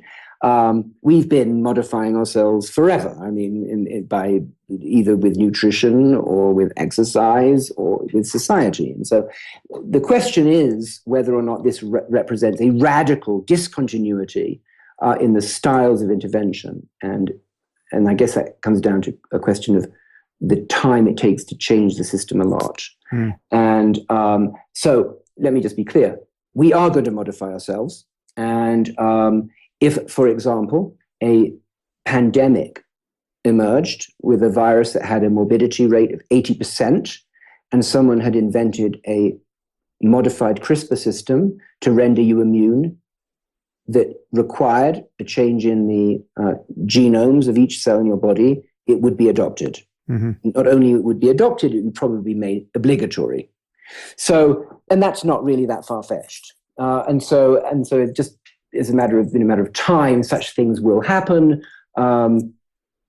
We've been modifying ourselves forever. I mean, by either with nutrition or with exercise or with society. And so the question is whether or not this represents a radical discontinuity in the styles of intervention. And I guess that comes down to a question of the time it takes to change the system a lot. And so let me just be clear. We are going to modify ourselves. And if, for example, a pandemic emerged with a virus that had a morbidity rate of 80%, and someone had invented a modified CRISPR system to render you immune that required a change in the genomes of each cell in your body, it would be adopted. Not only it would be adopted, it would probably be made obligatory. So, and that's not really that far-fetched. And so it just is a matter of time. Such things will happen, and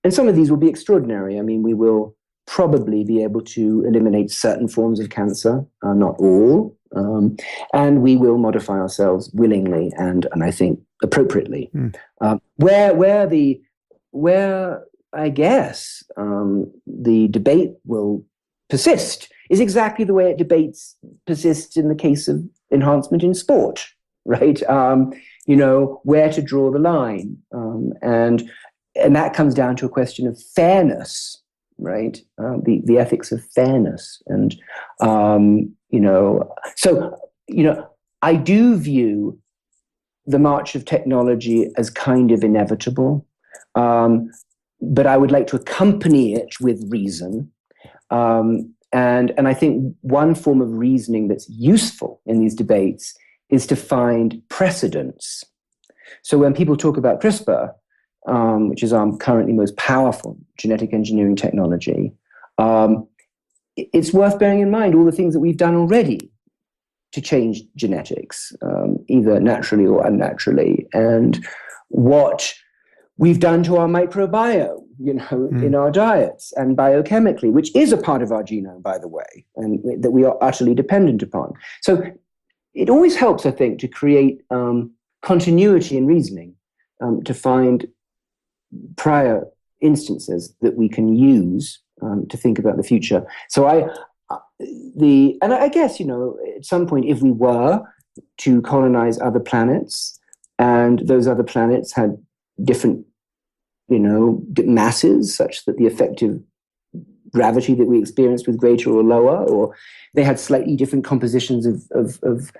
some of these will be extraordinary. I mean, we will probably be able to eliminate certain forms of cancer, not all, and we will modify ourselves willingly and I think appropriately. Where I guess the debate will persist is exactly the way debates persist in the case of enhancement in sport, right? Where to draw the line, and that comes down to a question of fairness, right? The ethics of fairness, and I do view the march of technology as kind of inevitable, but I would like to accompany it with reason. And I think one form of reasoning that's useful in these debates is to find precedents. So when people talk about CRISPR, which is our currently most powerful genetic engineering technology, it's worth bearing in mind all the things that we've done already to change genetics, either naturally or unnaturally, and what we've done to our microbiome, in our diets and biochemically, which is a part of our genome, by the way, and that we are utterly dependent upon. So it always helps, I think, to create continuity in reasoning, to find prior instances that we can use to think about the future. So I guess, at some point, if we were to colonize other planets and those other planets had different masses such that the effective gravity that we experienced was greater or lower, or they had slightly different compositions of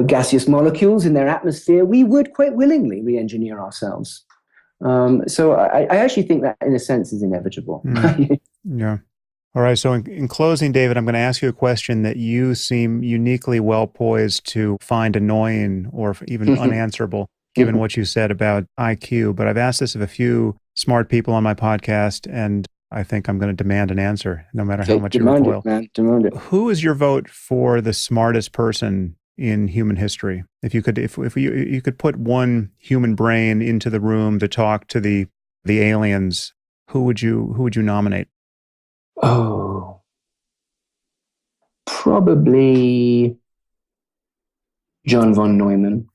gaseous molecules in their atmosphere, we would quite willingly re-engineer ourselves. So I actually think that in a sense is inevitable. Yeah. All right. So in closing, David, I'm going to ask you a question that you seem uniquely well poised to find annoying or even unanswerable, given what you said about IQ. But I've asked this of a few smart people on my podcast, and I think I'm going to demand an answer, no matter how much you recoil. Demand it. Who is your vote for the smartest person in human history? If you could put one human brain into the room to talk to the aliens, who would you nominate? Oh, probably John von Neumann.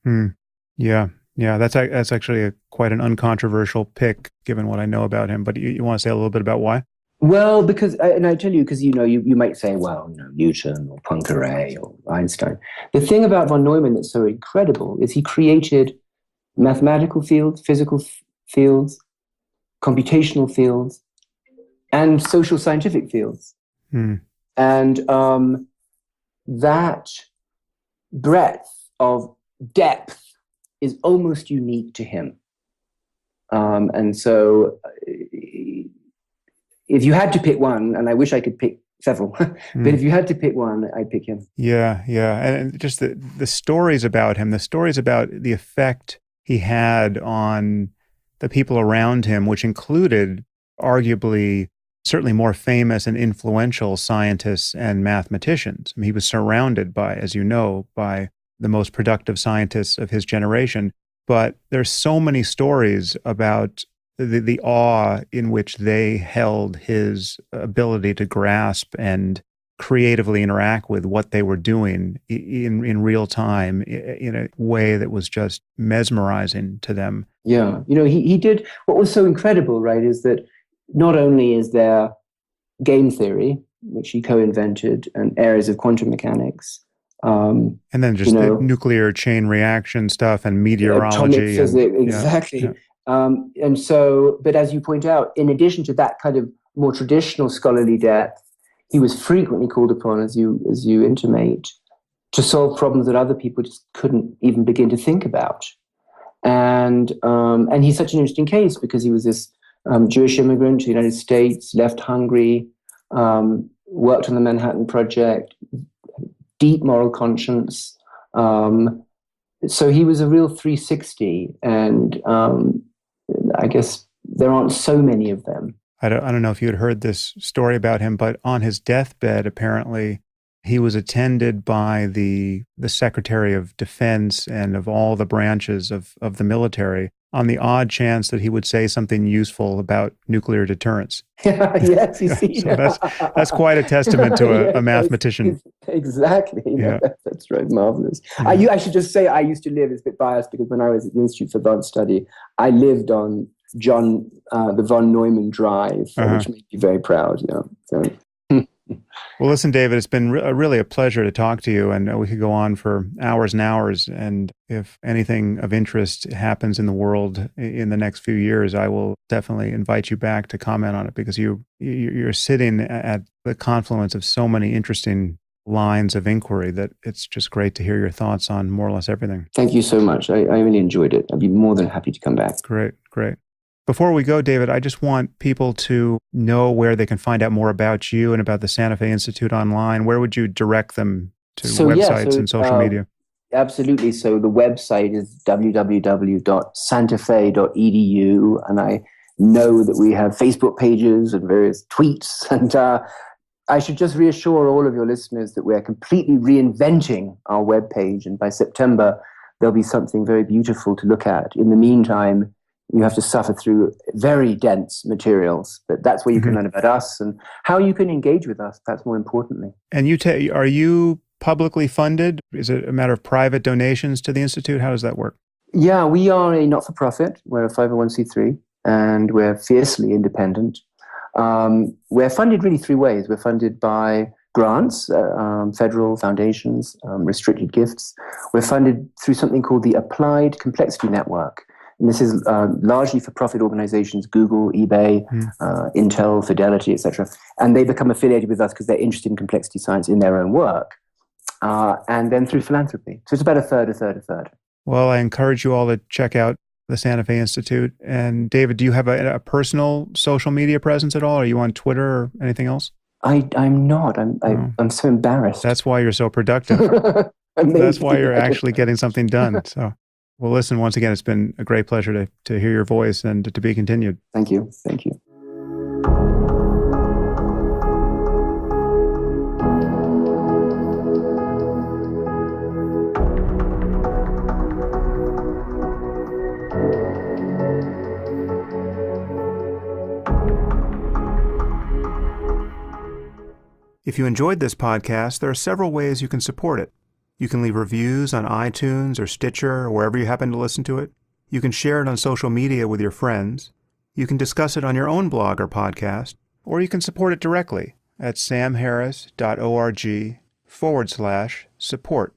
Yeah, that's actually quite an uncontroversial pick, given what I know about him. But you want to say a little bit about why? Well, because you might say, well, Newton or Poincaré or Einstein. The thing about von Neumann that's so incredible is he created mathematical fields, physical fields, computational fields, and social scientific fields. And that breadth of depth is almost unique to him. And so if you had to pick one, and I wish I could pick several, but if you had to pick one, I'd pick him. Yeah. And just the stories about him, the stories about the effect he had on the people around him, which included arguably certainly more famous and influential scientists and mathematicians. I mean, he was surrounded by, as you know, by the most productive scientists of his generation. But there's so many stories about the awe in which they held his ability to grasp and creatively interact with what they were doing in real time in a way that was just mesmerizing to them. Yeah. He did, what was so incredible, right, is that not only is there game theory, which he co-invented, and areas of quantum mechanics, and then just the nuclear chain reaction stuff and meteorology. Atomic physics, exactly. Yeah. And so, but as you point out, in addition to that kind of more traditional scholarly depth. He was frequently called upon, as you intimate, to solve problems that other people just couldn't even begin to think about. And he's such an interesting case because he was this Jewish immigrant to the United States, left Hungary, worked on the Manhattan Project, deep moral conscience. So he was a real 360, and I guess there aren't so many of them. I don't know if you had heard this story about him, but on his deathbed, apparently, he was attended by the Secretary of Defense and of all the branches of the military on the odd chance that he would say something useful about nuclear deterrence. Yes, you see. So that's quite a testament to a mathematician. Exactly. Yeah. That's right. Marvelous. Yeah. I should just say I used to live, it's a bit biased because when I was at the Institute for Advanced Study, I lived on the von Neumann Drive, which made me very proud. Yeah. So. Well, listen, David, it's been really a pleasure to talk to you, and we could go on for hours and hours. And if anything of interest happens in the world in the next few years, I will definitely invite you back to comment on it, because you're sitting at the confluence of so many interesting lines of inquiry that it's just great to hear your thoughts on more or less everything. Thank you so much. I really enjoyed it. I'd be more than happy to come back. Great. Before we go, David, I just want people to know where they can find out more about you and about the Santa Fe Institute online. Where would you direct them to? Websites and social media? Absolutely. So the website is www.santafe.edu. And I know that we have Facebook pages and various tweets. And I should just reassure all of your listeners that we're completely reinventing our webpage. And by September, there'll be something very beautiful to look at. In the meantime, you have to suffer through very dense materials, but that's where you can learn about us and how you can engage with us, perhaps more importantly. And are you publicly funded? Is it a matter of private donations to the Institute? How does that work? Yeah, we are a not-for-profit. We're a 501c3, and we're fiercely independent. We're funded really three ways. We're funded by grants, federal foundations, restricted gifts. We're funded through something called the Applied Complexity Network. And this is largely for profit organizations, Google, eBay, Intel, Fidelity, etc. And they become affiliated with us because they're interested in complexity science in their own work. And then through philanthropy. So it's about a third. Well, I encourage you all to check out the Santa Fe Institute. And David, do you have a personal social media presence at all? Are you on Twitter or anything else? I'm not. I'm so embarrassed. That's why you're so productive. That's why you're actually getting something done. So. Well, listen, once again, it's been a great pleasure to hear your voice and to be continued. Thank you. If you enjoyed this podcast, there are several ways you can support it. You can leave reviews on iTunes or Stitcher or wherever you happen to listen to it. You can share it on social media with your friends. You can discuss it on your own blog or podcast, or you can support it directly at samharris.org/support.